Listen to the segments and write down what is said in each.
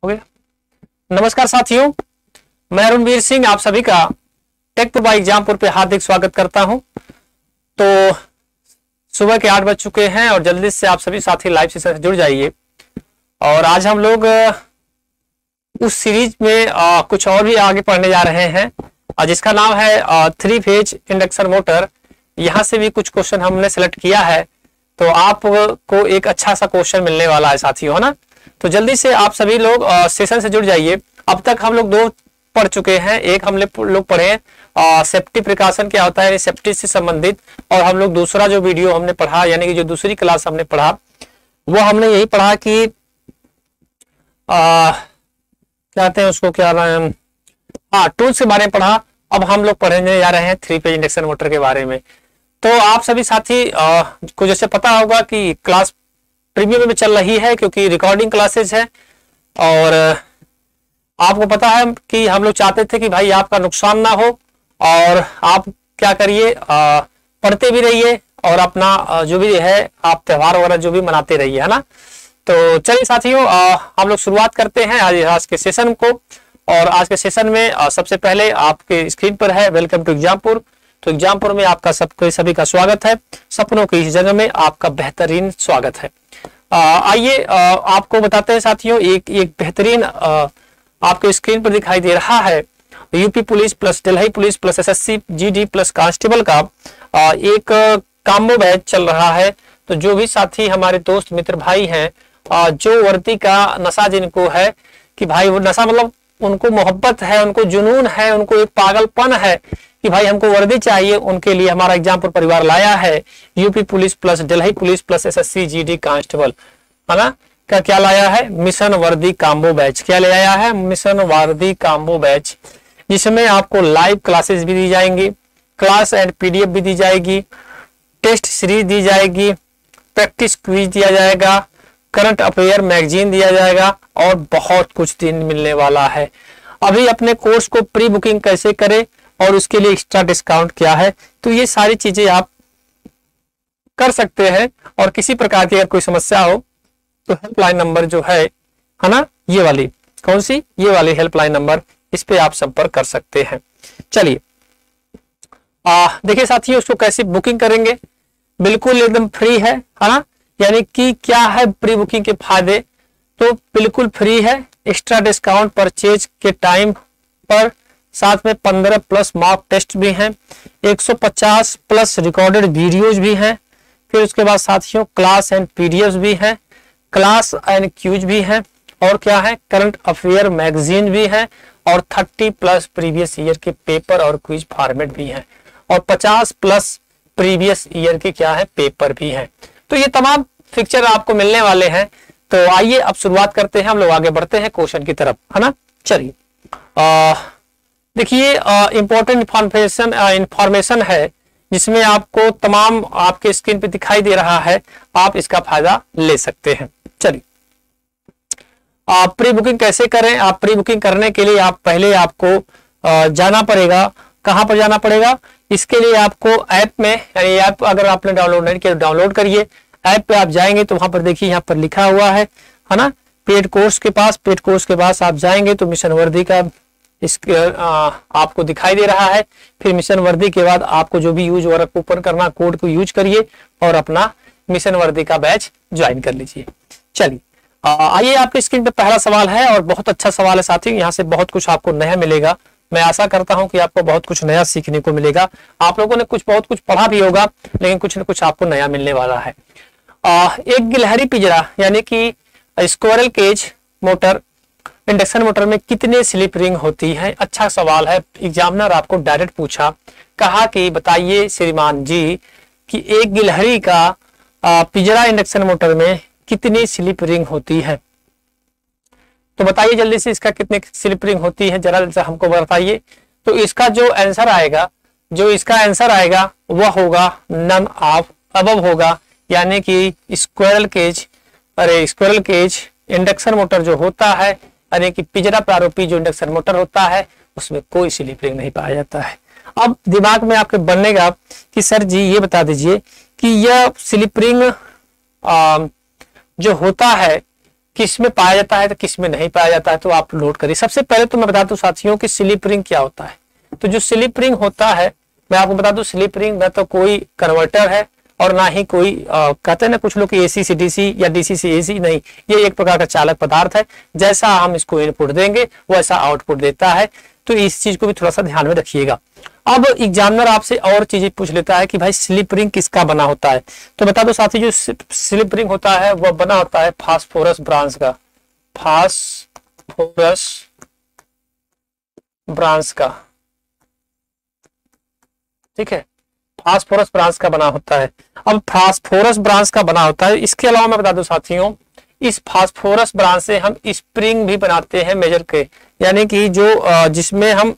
हो गया। नमस्कार साथियों, मैं अरुणवीर सिंह आप सभी का टेक प्रो एग्जामपुर पे हार्दिक स्वागत करता हूं। तो सुबह के 8 बज चुके हैं और जल्दी से आप सभी साथी लाइव सेशन से जुड़ जाइए। और आज हम लोग उस सीरीज में कुछ और भी आगे पढ़ने जा रहे हैं जिसका नाम है 3 फेज इंडक्शन मोटर। यहाँ से भी कुछ क्वेश्चन हमने सेलेक्ट किया है, तो आपको एक अच्छा सा क्वेश्चन मिलने वाला है साथियों, है ना। तो जल्दी से आप सभी लोग सेशन से जुड़ जाइए। अब तक हम लोग 2 पढ़ चुके हैं। एक हम लोग पढ़े सेफ्टी प्रिकॉशन क्या होता है, सेफ्टी से संबंधित, और हम लोग दूसरा जो वीडियो हमने पढ़ा यानी कि जो दूसरी क्लास हमने पढ़ा वो हमने यही पढ़ा कि कहते हैं उसको क्या नाम, टूल्स के बारे में पढ़ा। अब हम लोग पढ़ने जा रहे हैं 3 फेज इंडक्शन मोटर के बारे में। तो आप सभी साथी को जैसे पता होगा कि क्लास प्रीमियम में चल रही है क्योंकि रिकॉर्डिंग क्लासेस है, और आपको पता है कि हम लोग चाहते थे कि भाई आपका नुकसान ना हो और आप क्या करिए, पढ़ते भी रहिए और अपना जो भी है आप त्योहार वगैरह जो भी मनाते रहिए, है ना। तो चलिए साथियों, हम लोग शुरुआत करते हैं आज के सेशन को। और आज के सेशन में सबसे पहले आपके स्क्रीन पर है वेलकम टू एग्जामपुर। तो एग्जामपुर में आपका सभी का स्वागत है। सपनों की इस जगह में आपका बेहतरीन स्वागत है। आइए आपको बताते हैं साथियों, एक बेहतरीन आपके स्क्रीन पर दिखाई दे रहा है UP police plus Delhi police plus SSC GD plus constable का एक कॉम्बो बैच चल रहा है। तो जो भी साथी हमारे दोस्त मित्र भाई हैं, जो वर्दी का नशा जिनको है कि भाई वो नशा मतलब उनको मोहब्बत है, उनको जुनून है, उनको एक पागलपन है कि भाई हमको वर्दी चाहिए, उनके लिए हमारा एग्जामपुर परिवार लाया है UP police plus Delhi police plus SSC GD constable, है ना। क्या लाया है, मिशन वर्दी कॉम्बो बैच। क्या ले आया है, मिशन वर्दी कॉम्बो बैच, जिसमें आपको लाइव क्लासेस भी दी जाएंगी, क्लास एंड पीडीएफ भी दी जाएगी, टेस्ट सीरीज दी जाएगी, प्रैक्टिस क्विज दिया जाएगा, करंट अफेयर मैगजीन दिया जाएगा और बहुत कुछ दिन मिलने वाला है। अभी अपने कोर्स को प्री बुकिंग कैसे करें और उसके लिए एक्स्ट्रा डिस्काउंट क्या है, तो ये सारी चीजें आप कर सकते हैं। और किसी प्रकार की अगर कोई समस्या हो तो हेल्पलाइन नंबर जो है ना, ये वाली, कौन सी, ये वाली हेल्पलाइन नंबर, इस पे आप संपर्क कर सकते हैं। चलिए देखिए साथियों, उसको कैसे बुकिंग करेंगे, बिल्कुल एकदम फ्री है ना। यानी कि क्या है प्री बुकिंग के फायदे, तो बिल्कुल फ्री है। एक्स्ट्रा डिस्काउंट परचेज के टाइम पर, साथ में 15 प्लस मॉक टेस्ट भी हैं, 150 प्लस रिकॉर्डेड वीडियोज भी हैं। फिर उसके बाद साथियों क्लास एंड पीडीएफ भी हैं, क्लास एंड क्यूज भी हैं, और क्या है, करंट अफेयर मैगजीन भी है, और 30 प्लस प्रीवियस ईयर के पेपर और क्विज फॉर्मेट भी हैं, और 50 प्लस प्रीवियस ईयर के क्या है पेपर भी हैं। तो ये तमाम फिक्चर आपको मिलने वाले हैं। तो आइए अब शुरुआत करते हैं, हम लोग आगे बढ़ते हैं क्वेश्चन की तरफ, है ना। चलिए देखिए, इंपॉर्टेंट इंफॉर्मेशन है जिसमें आपको तमाम आपके स्क्रीन पे दिखाई दे रहा है, आप इसका फायदा ले सकते हैं। चलिए आप प्री बुकिंग कैसे करें। आप प्री बुकिंग करने के लिए आप पहले आपको जाना पड़ेगा, कहां पर जाना पड़ेगा, इसके लिए आपको ऐप में, यानी ऐप अगर आपने डाउनलोड नहीं किया तो डाउनलोड करिए। ऐप पे आप जाएंगे तो वहां पर देखिए यहाँ पर लिखा हुआ है ना, पेड कोर्स के पास, पेड कोर्स के पास आप जाएंगे तो मिशन वर्दी का आपको दिखाई दे रहा है। फिर मिशन वर्दी के बाद आपको जो भी यूज वर्क ओपन करना, कोड को यूज करिए और अपना मिशन वर्दी का बैच ज्वाइन कर लीजिए। चलिए आइए, आपके स्क्रीन पे पहला सवाल है और बहुत अच्छा सवाल है साथियों। यहाँ से बहुत कुछ आपको नया मिलेगा। मैं आशा करता हूं कि आपको बहुत कुछ नया सीखने को मिलेगा। आप लोगों ने बहुत कुछ पढ़ा भी होगा, लेकिन कुछ न कुछ आपको नया मिलने वाला है। एक गिलहरी पिंजरा यानी कि squirrel cage motor, induction motor में कितने स्लिप रिंग होती है। अच्छा सवाल है, एग्जामिनर आपको डायरेक्ट पूछा, कहा कि बताइए श्रीमान जी कि एक गिलहरी का पिंजरा इंडक्शन मोटर में कितनी स्लिप रिंग होती है। तो बताइए जल्दी से, इसका कितने स्लिप रिंग होती है, जरा हमको बताइए। तो इसका जो आंसर आएगा वह होगा नन ऑफ अबव होगा, यानी कि स्क्विरल केज इंडक्शन मोटर जो होता है, यानी कि पिंजरा प्रारूपी जो इंडक्शन मोटर होता है उसमें कोई स्लिप रिंग नहीं पाया जाता है। अब दिमाग में आपके बनेगा कि सर जी ये बता दीजिए कि यह स्लिप रिंग जो होता है किस में पाया जाता है तो किस में नहीं पाया जाता है, तो आप नोट करिए। सबसे पहले तो मैं बता दूं साथियों कि स्लिप रिंग क्या होता है। तो जो स्लिप रिंग होता है, मैं आपको बता दूं, स्लिप रिंग ना तो कोई कन्वर्टर है और ना ही कोई कहते हैं ना कुछ लोग एसी से डीसी या डीसी से एसी, नहीं, ये एक प्रकार का चालक पदार्थ है। जैसा हम इसको इनपुट देंगे वैसा आउटपुट देता है। तो इस चीज को भी थोड़ा सा ध्यान में रखिएगा। अब एग्जामिनर आपसे और चीजें पूछ लेता है कि भाई स्लिप रिंग किसका बना होता है। तो बता दो साथी, जो स्लिप रिंग होता है वह बना होता है फास्फोरस ब्रांच का, फास्फोरस ब्रांच का, ठीक है, फास्फोरस ब्रांच का बना होता है। अब फास्फोरस ब्रांच का बना होता है। इसके अलावा मैं बता दूं साथियों, इस फास्फोरस ब्रांच से हम स्प्रिंग भी बनाते हैं मेजर के, यानी कि जो जिसमें हम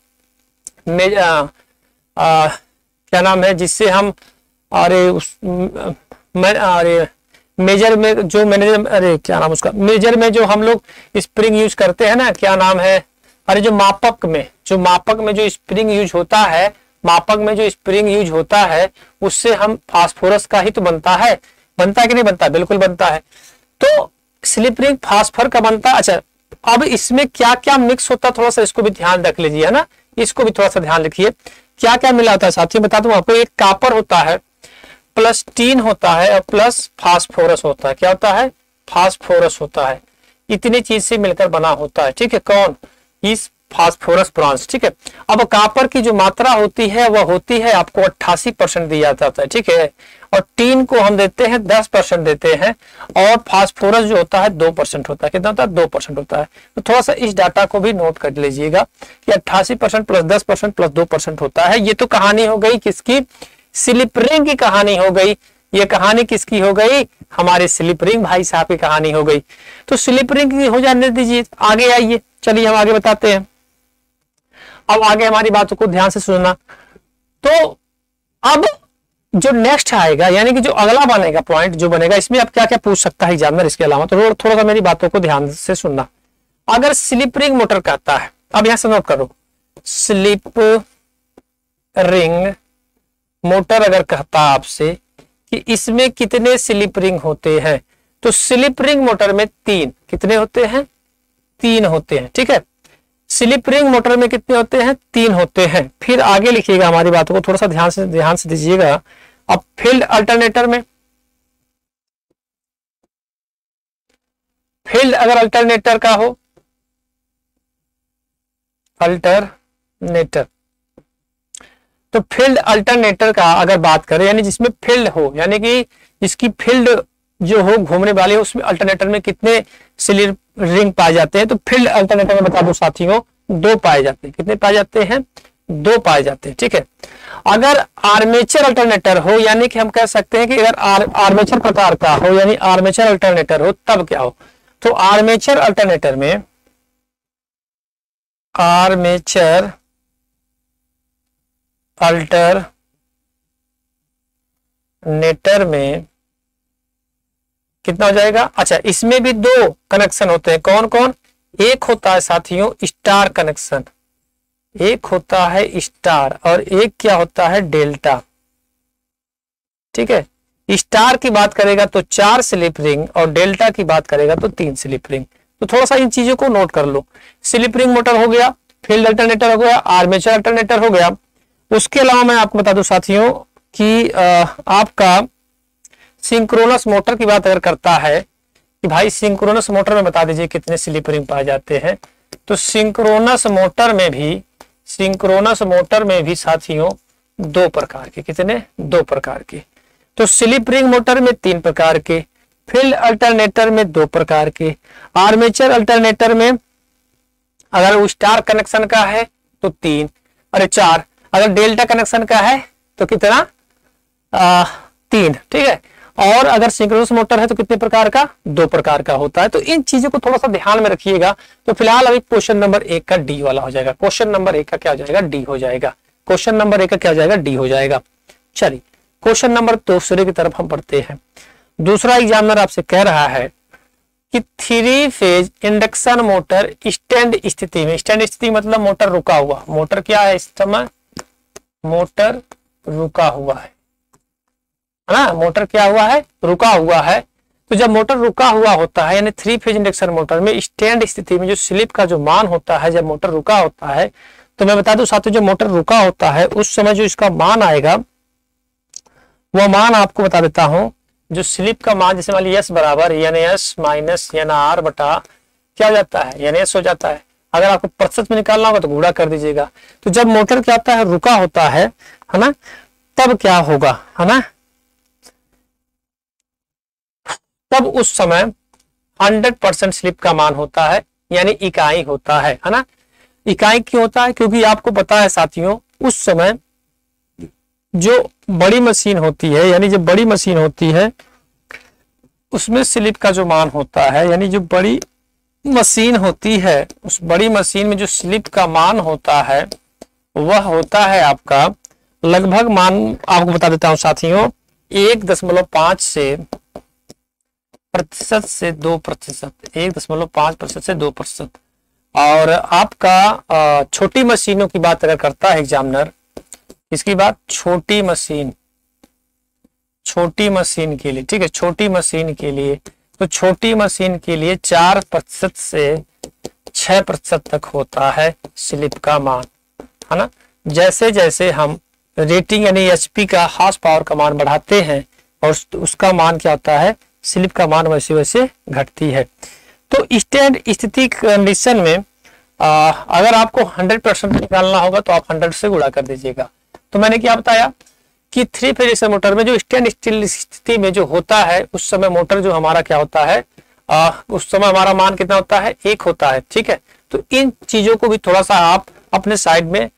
क्या नाम है, जिससे हम अरे मेजर में जो मैंने अरे क्या नाम उसका, मेजर में जो हम लोग स्प्रिंग यूज करते हैं ना, क्या नाम है, अरे जो मापक में जो स्प्रिंग यूज होता है, मापक में जो स्प्रिंग यूज होता है उससे हम फास्फोरस का ही तो बनता है कि नहीं बनता, बिल्कुल बनता है। तो स्लिप रिंग फास्फोर का बनता है। अच्छा, अब इसमें क्या क्या मिक्स होता है थोड़ा सा इसको भी ध्यान रख लीजिए, है ना, इसको भी थोड़ा सा ध्यान रखिए। क्या क्या मिला होता है साथियों, बता दूं आपको, एक कॉपर होता है, प्लस टीन होता है और प्लस फास्फोरस होता है। क्या होता है, फास्फोरस होता है। इतनी चीज से मिलकर बना होता है, ठीक है, कौन, इस फास्फोरस ब्रांच, ठीक है। अब कॉपर की जो मात्रा होती है वह होती है आपको 88% दिया जाता है, ठीक है, और टीन को हम देते हैं 10% देते हैं, और फास्फोरस जो होता है 2% होता है। कितना होता है, 2% होता है। तो थोड़ा सा इस डाटा को भी नोट कर लीजिएगा कि 88% प्लस 10% प्लस 2% होता है। ये तो कहानी हो गई किसकी, स्लिप रिंग की कहानी हो गई। ये कहानी किसकी हो गई, हमारे स्लिप रिंग भाई साहब की कहानी हो गई। तो स्लिप रिंग की हो जाने दीजिए, आगे आइए, चलिए हम आगे बताते हैं। अब आगे हमारी बातों को ध्यान से सुनना। तो अब जो नेक्स्ट आएगा, यानी कि जो अगला बनेगा पॉइंट जो बनेगा, इसमें अब क्या क्या पूछ सकता है एग्जामिनर इसके अलावा, तो थोड़ा सा मेरी बातों को ध्यान से सुनना। अगर स्लिप रिंग मोटर कहता है, अब यहां से नोट करो, स्लिप रिंग मोटर अगर कहता है आपसे कि इसमें कितने स्लिप रिंग होते हैं, तो स्लिप रिंग मोटर में कितने होते हैं, 3 होते हैं, ठीक है। स्लिप रिंग मोटर में कितने होते हैं, 3 होते हैं। फिर आगे लिखिएगा, हमारी बातों को थोड़ा सा ध्यान से दीजिएगा। अब फील्ड अल्टरनेटर में, फील्ड अगर अल्टरनेटर का हो, अल्टरनेटर, तो फील्ड अल्टरनेटर का अगर बात करें, यानी जिसमें फील्ड हो, यानी कि जिसकी फील्ड जो हो घूमने वाली है, उसमें अल्टरनेटर में कितने स्लिप रिंग पाए जाते हैं, तो फील्ड अल्टरनेटर में बता दो साथियों 2 पाए जाते हैं। कितने पाए जाते हैं, 2 पाए जाते हैं, ठीक है। अगर आर्मेचर अल्टरनेटर हो, यानी कि हम कह सकते हैं कि अगर आर्मेचर प्रकार का हो, यानी आर्मेचर अल्टरनेटर हो, तब क्या हो, तो आर्मेचर अल्टरनेटर में, आर्मेचर अल्टरनेटर में कितना हो जाएगा। अच्छा, इसमें भी 2 कनेक्शन होते हैं, कौन कौन, एक होता है साथियों स्टार कनेक्शन, एक होता है स्टार, और एक क्या होता है, डेल्टा, ठीक है। स्टार की बात करेगा तो 4 स्लिप रिंग, और डेल्टा की बात करेगा तो 3 स्लिप रिंग। तो थोड़ा सा इन चीजों को नोट कर लो। स्लिप रिंग मोटर हो गया, फील्ड अल्टरनेटर हो गया, आर्मेचर अल्टरनेटर हो गया। उसके अलावा मैं आपको बता दूं साथियों कि आपका सिंक्रोनस मोटर की बात अगर करता है कि भाई सिंक्रोनस मोटर में बता दीजिए कितने स्लिप रिंग पाए जाते हैं, तो सिंक्रोनस मोटर में भी साथियों 2 प्रकार के, कितने, 2 प्रकार के। तो स्लिप रिंग मोटर में 3 प्रकार के, फील्ड अल्टरनेटर में 2 प्रकार के, आर्मेचर अल्टरनेटर में अगर वो स्टार कनेक्शन का है तो 3, अरे 4, अगर डेल्टा कनेक्शन का है तो कितना, 3, ठीक है। और अगर सिंक्रोनस मोटर है तो कितने प्रकार का, 2 प्रकार का होता है। तो इन चीजों को थोड़ा सा ध्यान में रखिएगा। तो फिलहाल अभी क्वेश्चन नंबर 1 का डी वाला हो जाएगा, क्वेश्चन नंबर 1 का क्या हो जाएगा, डी हो जाएगा, क्वेश्चन नंबर 1 का क्या हो जाएगा, डी हो जाएगा। चलिए क्वेश्चन नंबर 2 की तरफ हम पढ़ते हैं। दूसरा एग्जामिनर आपसे कह रहा है कि 3 फेज इंडक्शन मोटर स्टैंड स्थिति में, स्टैंड स्थिति मतलब मोटर रुका हुआ, मोटर क्या है इस समय, मोटर रुका हुआ है ना, मोटर क्या हुआ है, रुका हुआ है। तो जब मोटर रुका हुआ होता है यानी थ्री फेज इंडक्शन मोटर में स्टैंड स्थिति में जो स्लिप का जो मान होता है, जब मोटर रुका होता है, तो मैं बता दूं साथियों, जब मोटर रुका होता है उस समय जो इसका मान आएगा वह मान आपको बता देता हूं, जो स्लिप का मान जैसे मान लीजिए एस बराबर N S minus N R बटा क्या हो जाता है, एन एस हो जाता है। अगर आपको प्रतिशत में निकालना होगा तो गुणा कर दीजिएगा। तो जब मोटर क्या होता है, रुका होता है ना, तब क्या होगा, है ना, तब उस समय 100% स्लिप का मान होता है, यानी इकाई होता है ना। इकाई क्यों होता है, क्योंकि आपको पता है साथियों, उस समय जो बड़ी मशीन होती है, यानी जो बड़ी मशीन होती है उसमें स्लिप का जो मान होता है, यानी जो बड़ी मशीन होती है उस बड़ी मशीन में जो स्लिप का मान होता है वह होता है आपका लगभग, मान आपको बता देता हूं साथियों, 1.5 से 2%, 1.5% से 2%। और आपका छोटी मशीनों की बात अगर करता है एग्जामिनर, इसकी बात छोटी मशीन के लिए, ठीक है, छोटी मशीन के लिए, तो छोटी मशीन के लिए 4% से 6% तक होता है स्लिप का मान, है ना। जैसे जैसे हम रेटिंग यानी एचपी का हॉर्स पावर का मान बढ़ाते हैं और उसका मान क्या होता है, स्लिप का मान वैसे वैसे घटती है। तो स्टैंड स्थिति कंडीशन में अगर आपको 100% निकालना होगा तो आप 100 से गुणा कर दीजिएगा। तो मैंने क्या बताया कि थ्री फेज मोटर में जो स्टैंड स्टिल स्थिति में जो होता है उस समय मोटर जो हमारा क्या होता है, उस समय हमारा मान कितना होता है, 1 होता है, ठीक है। तो इन चीजों को भी थोड़ा सा आप अपने साइड में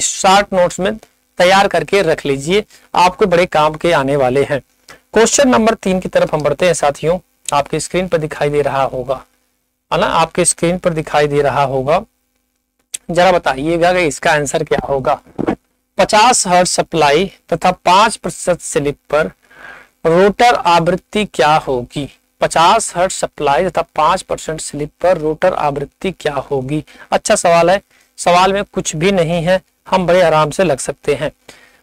शॉर्ट नोट्स में तैयार करके रख लीजिए, आपको बड़े काम के आने वाले हैं। क्वेश्चन नंबर 3 की तरफ हम बढ़ते हैं साथियों। आपके स्क्रीन पर दिखाई दे रहा होगा, है ना, आपके स्क्रीन पर दिखाई दे रहा होगा। जरा बताइएगा कि इसका आंसर क्या होगा। 50 हर्ट्ज सप्लाई तथा 5% स्लिप पर रोटर आवृत्ति क्या होगी। 50 हर्ट्ज सप्लाई तथा 5% स्लिप पर रोटर आवृत्ति क्या होगी। अच्छा सवाल है, सवाल में कुछ भी नहीं है, हम बड़े आराम से लग सकते हैं।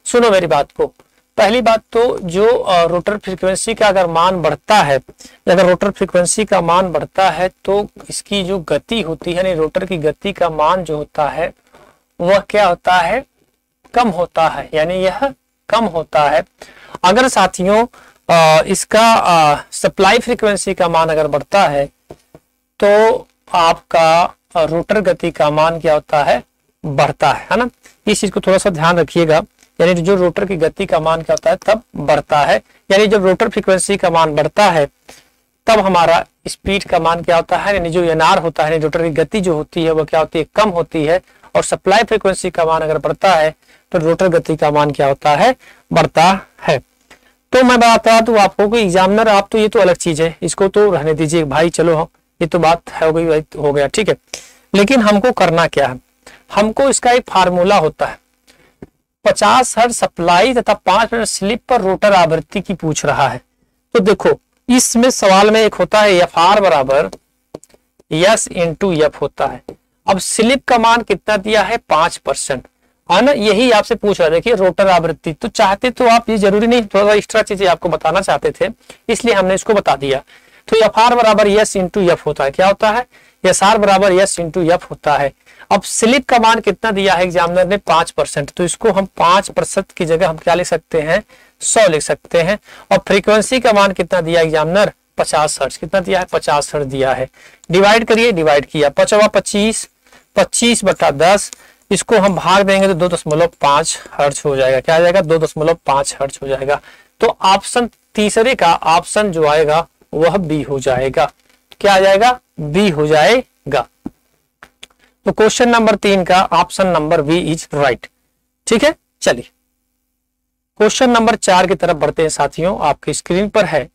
सुनो मेरी बात को। पहली बात तो जो रोटर फ्रीक्वेंसी का अगर मान बढ़ता है, अगर रोटर फ्रीक्वेंसी का मान बढ़ता है तो इसकी जो गति होती है, यानी रोटर की गति का मान जो होता है वह क्या होता है, कम होता है, यानी यह कम होता है। अगर साथियों इसका सप्लाई फ्रीक्वेंसी का मान अगर बढ़ता है तो आपका रोटर गति का मान क्या होता है, बढ़ता है ना। इस चीज को थोड़ा सा ध्यान रखिएगा, यानी जो रोटर की गति का मान क्या होता है तब बढ़ता है, यानी जब रोटर फ्रीक्वेंसी का मान बढ़ता है तब हमारा स्पीड का मान क्या होता है, यानी जो एनआर होता है, रोटर की गति जो होती है वो क्या होती है, कम होती है। और सप्लाई फ्रीक्वेंसी का मान अगर बढ़ता है तो रोटर गति का मान क्या होता है, बढ़ता है। तो मैं बता दूं आपको कि एग्जामिनर, आप तो ये तो अलग चीज है, इसको तो रहने दीजिए भाई, चलो ये तो बात हो गई, हो गया, ठीक है। लेकिन हमको करना क्या है, हमको इसका एक फार्मूला होता है। 50 हर्ट्ज सप्लाई तथा 5% स्लिप पर रोटर आवृत्ति की पूछ रहा है। तो देखो इसमें सवाल में एक होता है एफ आर बराबर एस इंटू एफ होता है। अब स्लिप का मान कितना दिया है, 5%, है ना, यही आपसे पूछ रहा है। देखिए रोटर आवृत्ति, तो चाहते तो आप, ये जरूरी नहीं, थोड़ा एक्स्ट्रा चीजें आपको बताना चाहते थे इसलिए हमने इसको बता दिया। तो एफ आर बराबर एस इंटू एफ होता है, क्या होता है, एस आर बराबर एस इंटू एफ होता है। अब स्लिप का मान कितना दिया है एग्जामिनर ने, 5%, तो इसको हम 5% की जगह हम क्या लिख सकते हैं, 100 लिख सकते हैं। और फ्रीक्वेंसी का मान कितना दिया एग्जामिनर, 50 हर्ट्ज, कितना दिया है, 50 हर्ट्ज दिया है। डिवाइड करिए, डिवाइड किया, 5 25 बटा 10, इसको हम भाग देंगे तो 2.5 हर्ट्ज हो जाएगा, क्या आ जाएगा, 2.5 हर्ट्ज हो जाएगा। तो ऑप्शन तीसरे का ऑप्शन जो आएगा वह बी हो जाएगा, क्या आ जाएगा, बी हो जाएगा। तो क्वेश्चन नंबर 3 का option number B is right, ठीक है। चलिए क्वेश्चन नंबर 4 की तरफ बढ़ते हैं साथियों, आपकी स्क्रीन पर है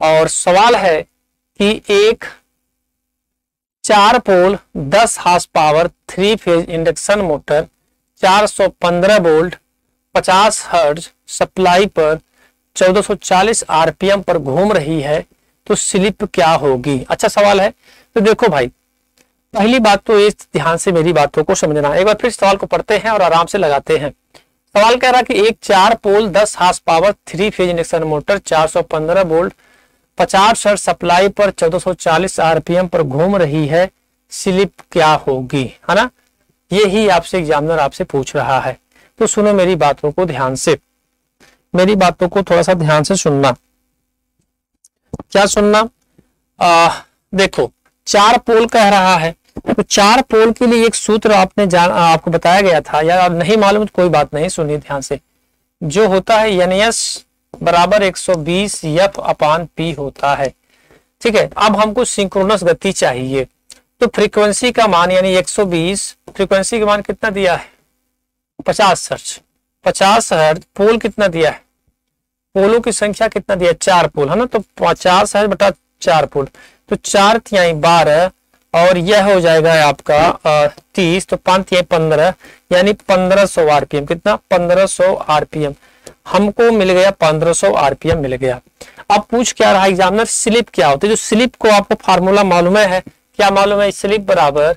और सवाल है कि एक 4 पोल 10 horse power 3 phase induction motor 415 volt 50 hertz supply पर 1440 आरपीएम पर घूम रही है, तो स्लिप क्या होगी। अच्छा सवाल है। तो देखो भाई, पहली बात तो इस ध्यान से मेरी बातों को समझना, एक बार फिर सवाल को पढ़ते हैं और आराम से लगाते हैं। सवाल कह रहा है कि एक 4 पोल 10 horse power 3 phase induction motor 415 volt 50 hertz supply पर 1440 आरपीएम पर घूम रही है, स्लिप क्या होगी, है ना। यही आपसे एग्जामिनर आपसे पूछ रहा है। तो सुनो मेरी बातों को ध्यान से, मेरी बातों को थोड़ा सा ध्यान से सुनना। क्या सुनना? देखो 4 पोल कह रहा है, तो 4 पोल के लिए एक सूत्र आपको बताया गया था यार, नहीं मालूम तो कोई बात नहीं, सुनिए ध्यान से। जो होता है NS बराबर 120 F अपान P होता है, ठीक है। अब हमको सिंक्रोनस गति चाहिए, तो फ्रीक्वेंसी का मान यानी 120, फ्रीक्वेंसी का मान कितना दिया है 50 हर्ट्ज, 50 हर्ट्ज, पोल कितना दिया है, पोलों की संख्या कितना दिया है 4 पोल, है ना। तो 50 हर्ट्ज बटा 4 पोल, तो 4 तिहाई 12 और यह हो जाएगा आपका 30, तो 5 तिहाई 15 यानी 1500 आरपीएम। कितना? 1500 आरपीएम हमको मिल गया, 1500 आरपीएम मिल गया। अब पूछ क्या रहा एग्जामिनर, स्लिप क्या होती है। जो स्लिप को आपको फार्मूला मालूम है, क्या मालूम है? स्लिप बराबर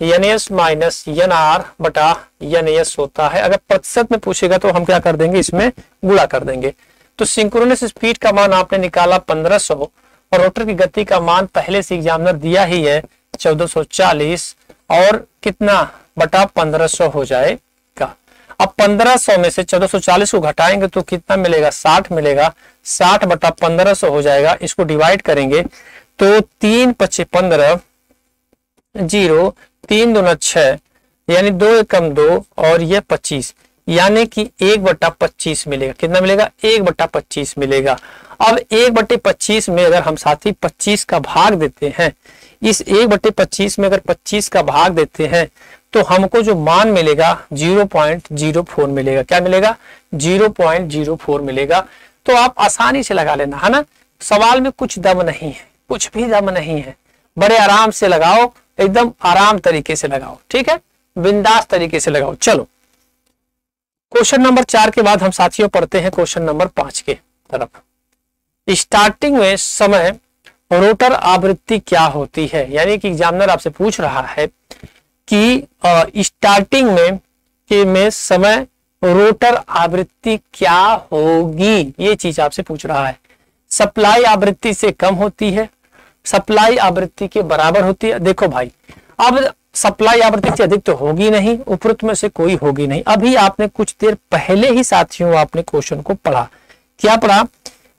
NS माइनस NR बटा NS होता है। अगर प्रतिशत में पूछेगा तो हम क्या कर देंगे, इसमें गुणा कर देंगे। तो सिंक्रोनस स्पीड का मान आपने निकाला 1500 और रोटर की गति का मान पहले से एग्जामिनर दिया ही है 1440 और कितना बटा 1500 हो जाएगा। अब 1500 में से 1440 को घटाएंगे तो कितना मिलेगा, 60 मिलेगा, 60 बटा 1500 हो जाएगा। इसको डिवाइड करेंगे तो 3 पच्चे 15, 0 3 दूना 6 यानी 2 एकम 2 और ये 25 यानी कि 1/25 मिलेगा। कितना मिलेगा? 1/25 मिलेगा। अब 1/25 में अगर हम साथी 25 का भाग देते हैं, इस 1/25 में अगर 25 का भाग देते हैं तो हमको जो मान मिलेगा 0.04 मिलेगा। क्या मिलेगा? 0.04 मिलेगा। तो आप आसानी से लगा लेना, है ना। सवाल में कुछ दम नहीं है, कुछ भी दम नहीं है, बड़े आराम से लगाओ, एकदम आराम तरीके से लगाओ, ठीक है, बिंदास तरीके से लगाओ। चलो क्वेश्चन नंबर 4 के बाद हम साथियों पढ़ते हैं क्वेश्चन नंबर 5 के तरफ। स्टार्टिंग में समय रोटर आवृत्ति क्या होती है, यानी कि एग्जामिनर आपसे पूछ रहा है कि स्टार्टिंग में समय रोटर आवृत्ति क्या होगी, ये चीज आपसे पूछ रहा है। सप्लाई आवृत्ति से कम होती है, सप्लाई आवृत्ति के बराबर होती है। देखो भाई, अब सप्लाई आवृत्ति से अधिक तो होगी नहीं, उपरोक्त में से कोई होगी नहीं। अभी आपने कुछ देर पहले ही साथियों आपने क्वेश्चन को पढ़ा, क्या पढ़ा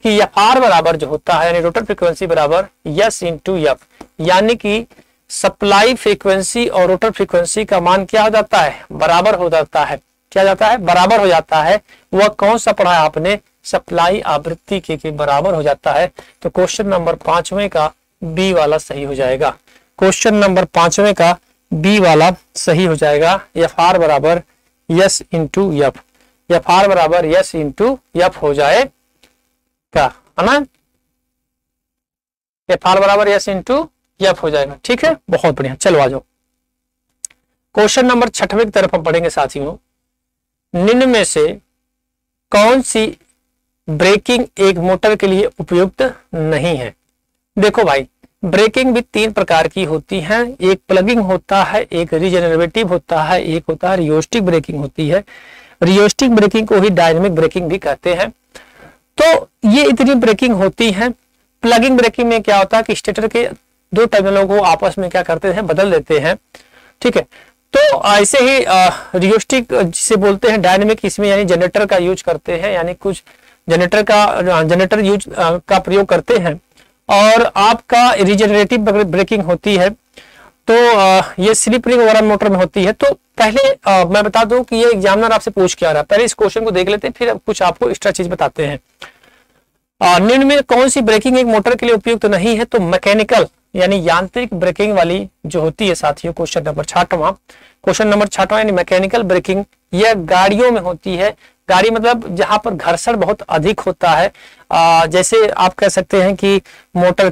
कि आर बराबर जो होता है यानी रोटर फ्रीक्वेंसी बराबर यस इंटू एफ, यानी कि सप्लाई फ्रीक्वेंसी और रोटर फ्रीक्वेंसी का मान क्या हो जाता है, बराबर हो जाता है। क्या जाता है? बराबर हो जाता है। वह कौन सा पढ़ा आपने? सप्लाई आवृत्ति के बराबर हो जाता है। तो क्वेश्चन नंबर 5वें का बी वाला सही हो जाएगा। क्वेश्चन नंबर 5वें का बी वाला सही हो जाएगा। एफ आर बराबर yes into F, F R बराबर यस इंटू एफ हो जाएगा, है ना। एफ आर बराबर यस इंटू एफ हो जाएगा, ठीक है, बहुत बढ़िया। चलो आ जाओ क्वेश्चन नंबर 6वें की तरफ हम पढ़ेंगे साथियों। निम्न में से कौन सी ब्रेकिंग एक मोटर के लिए उपयुक्त नहीं है? देखो भाई, ब्रेकिंग भी 3 प्रकार की होती है, एक प्लगिंग होता है, एक रीजेनरेटिव होता है, एक होता है रियोस्टिक ब्रेकिंग होती है। रियोस्टिक ब्रेकिंग को ही डायनेमिक ब्रेकिंग भी कहते हैं। तो ये इतनी ब्रेकिंग होती है। प्लगिंग ब्रेकिंग में क्या होता है कि स्टेटर के 2 टर्मिनलों को आपस में क्या करते हैं, बदल देते हैं, ठीक है। तो ऐसे ही रियोस्टिक जिसे बोलते हैं डायनेमिक, इसमें यानी जनरेटर का यूज करते हैं, यानी कुछ जनरेटर यूज का प्रयोग करते हैं। और आपका रिजेनरेटिव ब्रेकिंग होती है, तो ये स्लिप रिंग वगैरह मोटर में होती है। तो पहले मैं बता दूं कि ये एग्जामिनर आपसे पूछ क्या रहा है। पहले इस क्वेश्चन को देख लेते हैं, फिर कुछ आपको एक्स्ट्रा चीज बताते हैं। निम्न में कौन सी ब्रेकिंग एक मोटर के लिए उपयुक्त नहीं है? तो मैकेनिकल यानी यांत्रिक ब्रेकिंग वाली जो होती है साथियों, क्वेश्चन नंबर 6वां यानी मैकेनिकल ब्रेकिंग, यह गाड़ियों में होती है। गाड़ी मतलब जहां पर घर्षण बहुत अधिक होता है, जैसे आप कह सकते हैं कि मोटर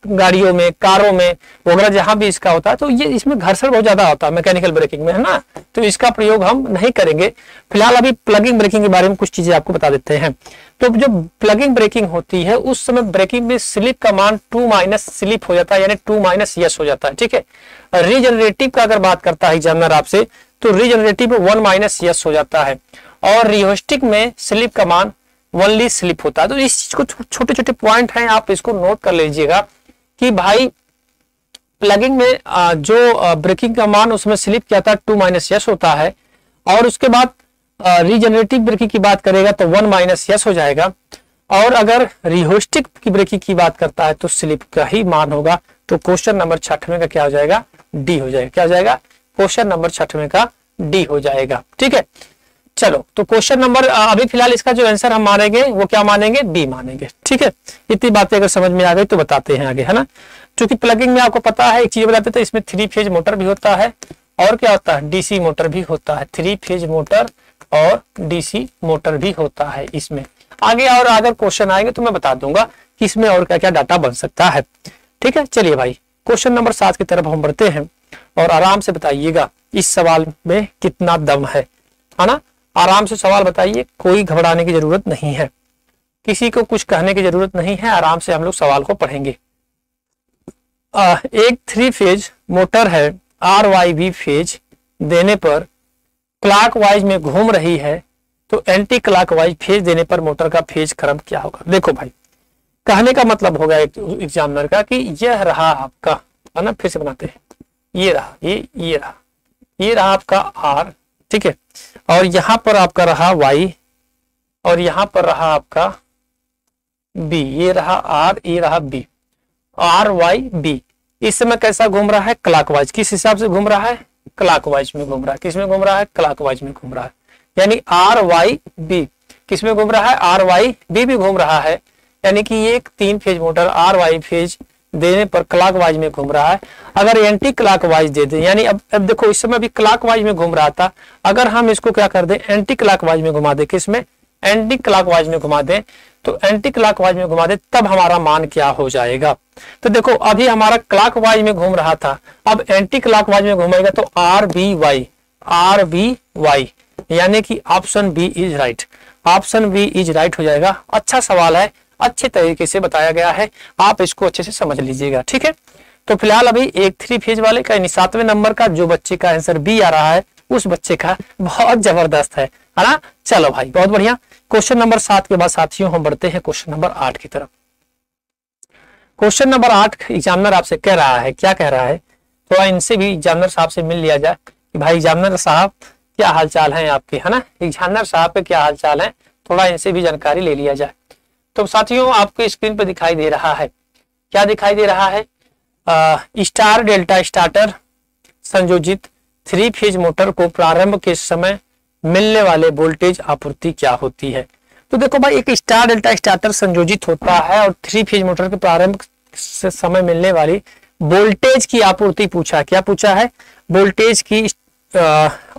गाड़ियों में, कारों में वगैरह जहां भी इसका होता है, तो ये इसमें घर्षण बहुत ज्यादा होता है मैकेनिकल ब्रेकिंग में, है ना। तो इसका प्रयोग हम नहीं करेंगे। फिलहाल अभी प्लगिंग ब्रेकिंग के बारे में कुछ चीजें आपको बता देते हैं। तो जो प्लगिंग ब्रेकिंग होती है उस समय ब्रेकिंग में स्लिप का मान 2 माइनस स्लिप हो जाता है, यानी 2 माइनस यस हो जाता है, ठीक है। रीजनरेटिव का अगर बात करता है एग्जामिनर आपसे, तो रीजनरेटिव में 1 माइनस यस हो जाता है। और रियोस्टिक में स्लिप का मान ओनली स्लिप होता है। तो इस चीज को छोटे छोटे पॉइंट हैं, आप इसको नोट कर लीजिएगा कि भाई प्लगिंग में जो ब्रेकिंग का मान उसमें स्लिप क्या था 2 - s होता है, और उसके बाद रीजनरेटिव ब्रेकिंग की बात करेगा तो 1 - s हो जाएगा, और अगर रिहोस्टिक की ब्रेकिंग की बात करता है तो स्लिप का ही मान होगा। तो क्वेश्चन नंबर 6वें का क्या हो जाएगा, डी हो जाएगा। क्या हो जाएगा, क्वेश्चन नंबर 6वें का डी हो जाएगा। ठीक है, चलो तो क्वेश्चन नंबर अभी फिलहाल इसका जो आंसर हम मानेंगे वो क्या मानेंगे, बी मानेंगे। ठीक है, इतनी बातें अगर समझ में आ गई तो बताते हैं आगे, है ना। क्योंकि प्लगिंग में आपको पता है एक चीज बताते थे, इसमें 3 फेज मोटर भी होता है और क्या होता है, डीसी मोटर भी होता है। 3 फेज मोटर और डीसी मोटर भी होता है इसमें। आगे और अगर क्वेश्चन आएंगे तो मैं बता दूंगा कि इसमें और क्या क्या डाटा बन सकता है। ठीक है, चलिए भाई क्वेश्चन नंबर 7 की तरफ हम बढ़ते हैं और आराम से बताइएगा इस सवाल में कितना दम है ना। आराम से सवाल बताइए, कोई घबराने की जरूरत नहीं है, किसी को कुछ कहने की जरूरत नहीं है। आराम से हम लोग सवाल को पढ़ेंगे। एक 3 फेज मोटर है, RYB फेज देने पर क्लॉकवाइज में घूम रही है, तो एंटी क्लॉकवाइज फेज देने पर मोटर का फेज क्रम क्या होगा। देखो भाई, कहने का मतलब होगा एक एग्जामिनर का कि यह रहा आपका, है ना, फिर से बनाते हैं, ये रहा, ये रहा आपका R, ठीक है, और यहां पर आपका रहा Y, और यहां पर रहा आपका B, ये रहा R, ये रहा B, RYB। इस समय कैसा घूम रहा है, क्लॉकवाइज। किस हिसाब से घूम रहा है, क्लॉकवाइज में घूम रहा है। किस में घूम रहा है, क्लॉकवाइज में घूम रहा है। यानी RYB किस में घूम रहा है, RYB भी घूम रहा है। यानी कि ये एक 3 फेज मोटर RY फेज देने पर क्लॉकवाइज में घूम रहा है। अगर एंटी क्लॉकवाइज दे दें, यानी अब देखो इस समय भी क्लॉकवाइज में घूम रहा था, अगर हम इसको क्या कर दें, एंटी क्लॉकवाइज में घुमा दें, किसमें, एंटी क्लॉकवाइज में घुमा दें, तो एंटी क्लॉकवाइज में घुमा दें, तब हमारा मान क्या हो जाएगा। तो देखो अभी हमारा क्लॉकवाइज में घूम रहा था, अब एंटी क्लॉकवाइज में घूमेगा तो RBY, यानी कि option B is right. Option B is right हो जाएगा। अच्छा सवाल है, अच्छे तरीके से बताया गया है, आप इसको अच्छे से समझ लीजिएगा। ठीक है, तो फिलहाल अभी एक 3 फेज वाले का 7वें नंबर का जो बच्चे का आंसर बी आ रहा है, उस बच्चे का बहुत जबरदस्त है ना। चलो भाई बहुत बढ़िया। क्वेश्चन नंबर 7 के बाद साथियों हम बढ़ते हैं क्वेश्चन नंबर 8 की तरफ। क्वेश्चन नंबर 8 एग्जामिनर आपसे कह रहा है, क्या कह रहा है, थोड़ा इनसे भी एग्जामिनर साहब से मिल लिया जाए कि भाई एग्जामिनर साहब क्या हालचाल है आपके, है ना, एग्जामिनर साहब के क्या हालचाल है, थोड़ा इनसे भी जानकारी ले लिया जाए। तो साथियों आपको स्क्रीन पर दिखाई दे रहा है, क्या दिखाई दे रहा है, स्टार डेल्टा स्टार्टर संयोजित 3 फेज मोटर को प्रारंभ के समय मिलने वाले वोल्टेज आपूर्ति क्या होती है। तो देखो भाई एक स्टार डेल्टा स्टार्टर संयोजित होता है और 3 फेज मोटर के प्रारंभ से समय मिलने वाली वोल्टेज की आपूर्ति पूछा, क्या पूछा है, वोल्टेज की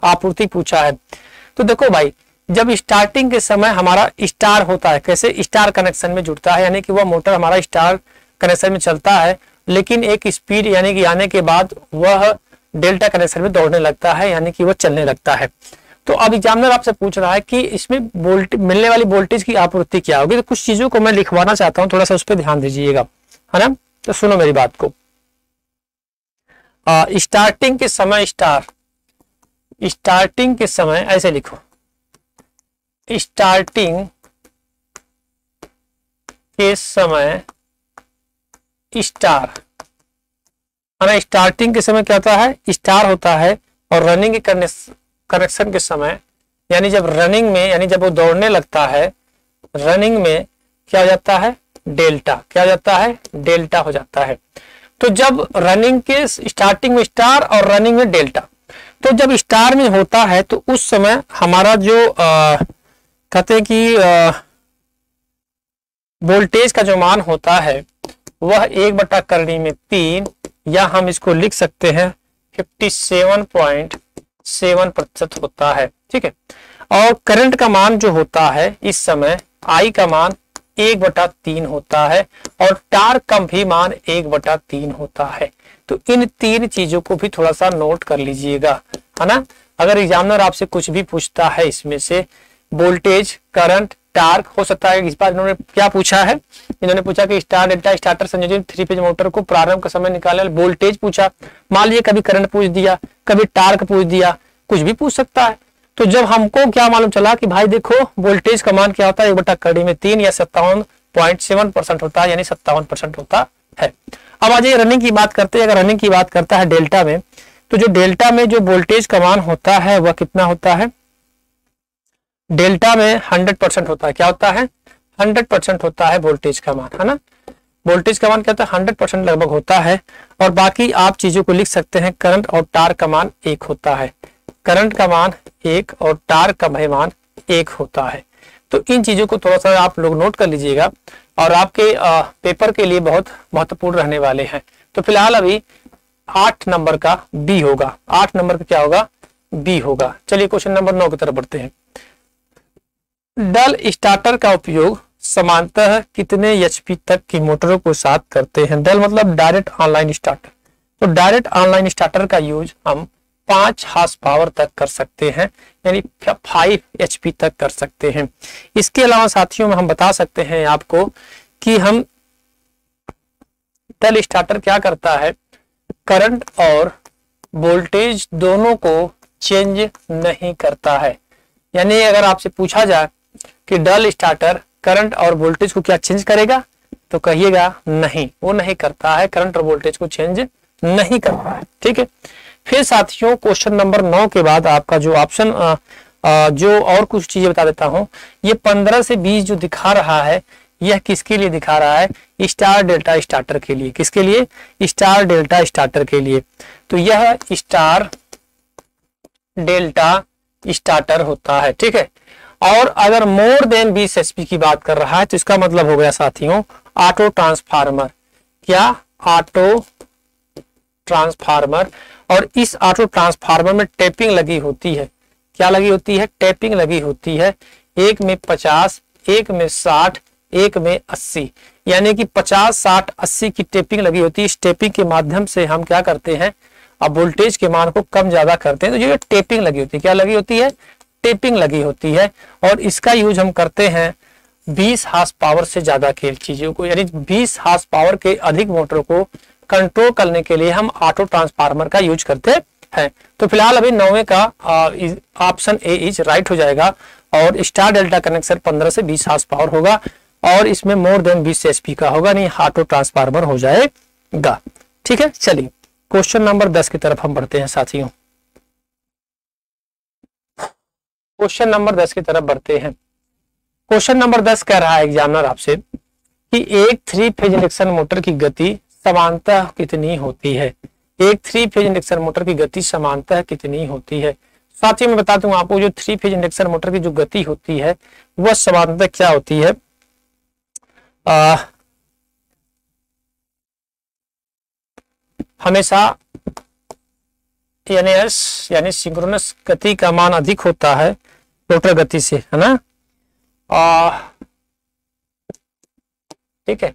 आपूर्ति पूछा है। तो देखो भाई जब स्टार्टिंग के समय हमारा स्टार होता है, कैसे, स्टार कनेक्शन में जुड़ता है, यानी कि वह मोटर हमारा स्टार कनेक्शन में चलता है, लेकिन एक स्पीड यानी कि आने के बाद वह डेल्टा कनेक्शन में दौड़ने लगता है, यानी कि वह चलने लगता है। तो अब एग्जामिनर आपसे पूछ रहा है कि इसमें मिलने वाली वोल्टेज की आपूर्ति क्या होगी। तो कुछ चीजों को मैं लिखवाना चाहता हूं, थोड़ा सा उस पर ध्यान दीजिएगा, है ना। तो सुनो मेरी बात को, स्टार्टिंग के समय स्टार्टिंग के समय ऐसे लिखो, स्टार्टिंग के समय स्टार, है ना, स्टार्टिंग के समय क्या होता है, स्टार होता है, और रनिंग के कनेक्शन के समय, यानी जब रनिंग में, यानी जब वो दौड़ने लगता है, रनिंग में क्या हो जाता है, डेल्टा, क्या हो जाता है, डेल्टा हो जाता है। तो जब रनिंग के स्टार्टिंग में स्टार और रनिंग में डेल्टा, तो जब स्टार में होता है तो उस समय हमारा जो कहते हैं कि वोल्टेज का जो मान होता है वह 1/3, या हम इसको लिख सकते हैं 57.7% होता है। ठीक है, और करंट का मान जो होता है इस समय I का मान 1/3 होता है, और टार्क का भी मान 1/3 होता है। तो इन 3 चीजों को भी थोड़ा सा नोट कर लीजिएगा, है ना। अगर एग्जामिनर आपसे कुछ भी पूछता है इसमें से, वोल्टेज, करंट, टार्क, हो सकता है इस बार इन्होंने क्या पूछा है, इन्होंने पूछा कि स्टार डेल्टा स्टार्टर संयोजित 3 फेज मोटर को प्रारंभ का समय निकालने, वोल्टेज पूछा, मान लीजिए कभी करंट पूछ दिया, कभी टार्क पूछ दिया, कुछ भी पूछ सकता है। तो जब हमको क्या मालूम चला कि भाई देखो वोल्टेज का मान क्या होता है 1/3 में 3 या 57.7% होता है, यानी 57% होता है। अब आ जाइए रनिंग की बात करते हैं। अगर रनिंग की बात करता है डेल्टा में, तो जो डेल्टा में जो वोल्टेज का मान होता है वह कितना होता है? डेल्टा में 100% होता है। क्या होता है? 100% होता है वोल्टेज का मान, है ना। वोल्टेज का मान क्या होता है? 100% लगभग होता है। और बाकी आप चीजों को लिख सकते हैं, करंट और टार्क का मान 1 होता है। करंट का मान 1 और टार्क का मान 1 होता है। तो इन चीजों को थोड़ा सा आप लोग नोट कर लीजिएगा और आपके पेपर के लिए बहुत महत्वपूर्ण रहने वाले हैं। तो फिलहाल अभी 8 नंबर का बी होगा। 8 नंबर का क्या होगा? बी होगा। चलिए क्वेश्चन नंबर 9 की तरफ बढ़ते हैं। डल स्टार्टर का उपयोग समानतः कितने एचपी तक की मोटरों को साथ करते हैं? डल मतलब डायरेक्ट ऑनलाइन स्टार्टर। तो डायरेक्ट ऑनलाइन स्टार्टर का यूज हम 5 हार्स पावर तक कर सकते हैं, यानी 5 एचपी तक कर सकते हैं। इसके अलावा साथियों में हम बता सकते हैं आपको कि हम डल स्टार्टर क्या करता है, करंट और वोल्टेज दोनों को चेंज नहीं करता है। यानी अगर आपसे पूछा जाए कि डल स्टार्टर करंट और वोल्टेज को क्या चेंज करेगा, तो कहिएगा नहीं, वो नहीं करता है, करंट और वोल्टेज को चेंज नहीं करता है। ठीक है। फिर साथियों क्वेश्चन नंबर 9 के बाद आपका जो ऑप्शन जो और कुछ चीजें बता देता हूं। ये 15 से 20 जो दिखा रहा है, यह किसके लिए दिखा रहा है? स्टार डेल्टा स्टार्टर के लिए। किसके लिए? स्टार डेल्टा स्टार्टर के लिए। तो यह स्टार डेल्टा स्टार्टर होता है। ठीक है। और अगर मोर देन 20 एचपी की बात कर रहा है, तो इसका मतलब हो गया साथियों ऑटो ट्रांसफार्मर। क्या? Auto transformer. और इस ऑटो ट्रांसफार्मर में टैपिंग लगी होती है। क्या लगी होती है? टैपिंग लगी होती है। एक में 50, एक में 60, एक में 80, यानी कि 50, 60, 80 की टैपिंग लगी होती है। इस टैपिंग के माध्यम से हम क्या करते हैं, अब वोल्टेज के मान को कम ज्यादा करते हैं। तो ये टैपिंग लगी होती है। क्या लगी होती है? टैपिंग लगी होती है। और इसका यूज हम करते हैं 20 हार्स पावर से ज्यादा की चीजों को, यानी 20 हार्स पावर के अधिक मोटर को कंट्रोल करने के लिए हम ऑटो ट्रांसफार्मर का यूज करते हैं। तो फिलहाल अभी 9वें का ऑप्शन ए इज राइट हो जाएगा। और स्टार डेल्टा कनेक्शन 15 से 20 हार्स पावर होगा और इसमें मोर देन 20 एचपी का होगा, नहीं ऑटो ट्रांसफार्मर हो जाएगा। ठीक है। चलिए क्वेश्चन नंबर 10 की तरफ हम बढ़ते हैं साथियों। क्वेश्चन नंबर 10 की तरफ बढ़ते हैं। क्वेश्चन नंबर 10 कह रहा है एग्जामिनर आपसे कि एक 3 फेज इंडक्शन मोटर की गति समानतः कितनी होती है? एक 3 फेज इंडक्शन मोटर की गति समानतः कितनी होती है? साथियों मैं बता दूं आपको, जो 3 फेज इंडक्शन मोटर की जो गति होती है वह समानतः क्या होती है? हमेशा एनएस यानी सिंक्रोनस गति का मान अधिक होता है रोटर गति से, है ना। ठीक है।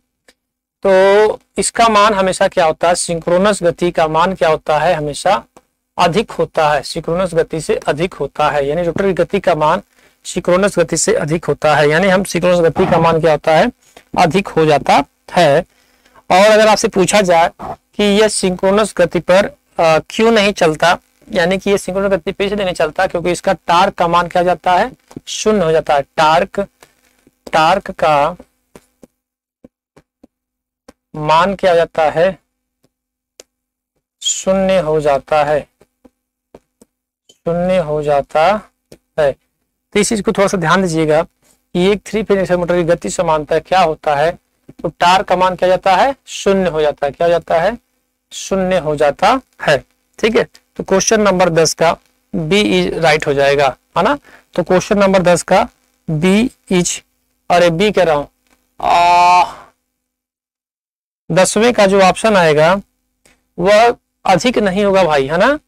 तो इसका मान हमेशा क्या होता है? सिंक्रोनस गति का मान क्या होता है? हमेशा अधिक होता है, सिंक्रोनस गति से अधिक होता है। यानी रोटर की गति का मान सिंक्रोनस गति से अधिक होता है, यानी हम सिंक्रोनस गति का मान क्या होता है? अधिक हो जाता है। और अगर आपसे पूछा जाए कि यह सिंक्रोनस गति पर क्यों नहीं चलता, यानी कि ये सिंक्रोनस गति पे इसलिए नहीं चलता क्योंकि इसका टार्क का मान क्या जाता है? शून्य हो जाता है। टार्क का मान क्या हो जाता है? शून्य हो जाता है। शून्य हो जाता है। तो इस चीज को थोड़ा सा ध्यान दीजिएगा कि एक 3 फेज इंडक्शन मोटर की गति समानता क्या होता है? तो टार्क का मान क्या जाता है? शून्य हो जाता है। क्या हो जाता है? शून्य हो जाता है। ठीक है। तो क्वेश्चन नंबर 10 का बी इज राइट हो जाएगा, है ना। तो क्वेश्चन नंबर 10 का बी इज, अरे बी कह रहा हूं, 10वें का जो ऑप्शन आएगा वह अधिक नहीं होगा भाई, है ना।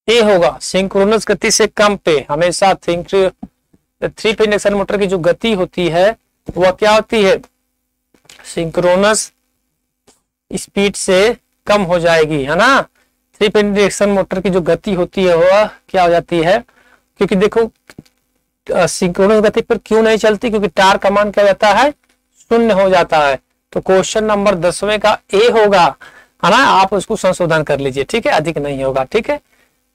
ए होगा, सिंक्रोनस गति से कम पे। हमेशा 3 फेज इंडक्शन मोटर की जो गति होती है वह क्या होती है? सिंक्रोनस स्पीड से कम हो जाएगी, है ना। 3 फेज इंडक्शन मोटर की जो गति होती है वह क्या हो जाती है? क्योंकि देखो सिंक्रोनस गति पर क्यों नहीं चलती? क्योंकि टार्क का मान क्या जाता है? शून्य हो जाता है। तो क्वेश्चन नंबर 10वें का ए होगा, है ना। आप उसको संशोधन कर लीजिए, ठीक है। अधिक नहीं होगा, ठीक है।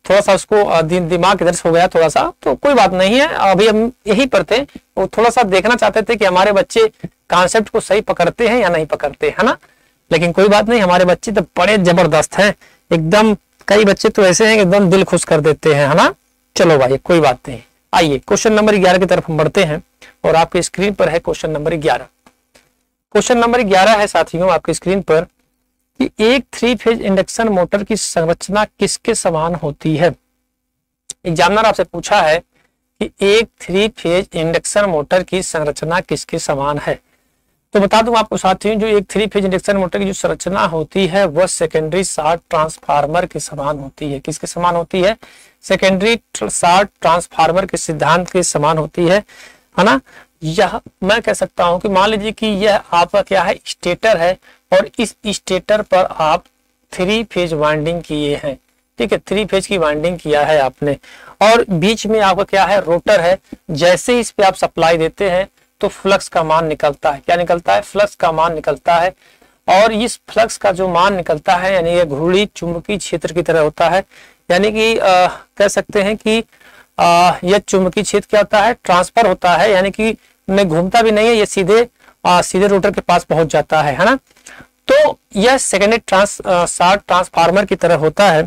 थोड़ा सा उसको दिमाग इधर से हो गया थोड़ा सा, तो कोई बात नहीं है। अभी हम यही पर थे, वो थोड़ा सा देखना चाहते थे कि हमारे बच्चे कॉन्सेप्ट को सही पकड़ते हैं या नहीं पकड़ते, है ना। लेकिन कोई बात नहीं, हमारे बच्चे तो बड़े जबरदस्त हैं एकदम। कई बच्चे तो ऐसे हैं कि एकदम दिल खुश कर देते हैं, है ना। चलो भाई कोई बात नहीं, आइए क्वेश्चन नंबर 11 की तरफ हम बढ़ते हैं और आपके स्क्रीन पर है क्वेश्चन नंबर 11। क्वेश्चन नंबर 11 है साथियों आपकी स्क्रीन पर कि एक 3 फेज इंडक्शन मोटर की संरचना किसके समान होती है। एग्जामिनर आपसे पूछा है कि एक 3 फेज इंडक्शन मोटर की संरचना किसके समान है। तो बता दूं आपको साथियों, जो एक 3 फेज इंडक्शन मोटर की जो संरचना होती है वह सेकेंडरी शार्ट ट्रांसफार्मर के समान होती है। किसके समान होती है? सेकेंडरी शार्ट ट्रांसफार्मर के सिद्धांत के समान होती है ना। यह मैं कह सकता हूं कि मान लीजिए कि यह आपका क्या है, स्टेटर है, और इस स्टेटर पर आप 3 फेज वाइंडिंग किए हैं, ठीक है, 3 फेज की वाइंडिंग किया है आपने, और बीच में आपका क्या है, रोटर है। जैसे ही इस पे आप सप्लाई देते हैं तो फ्लक्स का मान निकलता है। क्या निकलता है? फ्लक्स का मान निकलता है। और इस फ्लक्स का जो मान निकलता है यानी ये घूर्णी चुंबकीय क्षेत्र की तरह होता है। यानी कि कह सकते हैं कि यह चुंबकीय क्षेत्र क्या होता है, ट्रांसफर होता है, यानी कि मैं घूमता भी नहीं है, ये सीधे रोटर के पास पहुंच जाता है ना। तो यह सेकेंडरी शार्ट ट्रांसफार्मर की तरह होता है।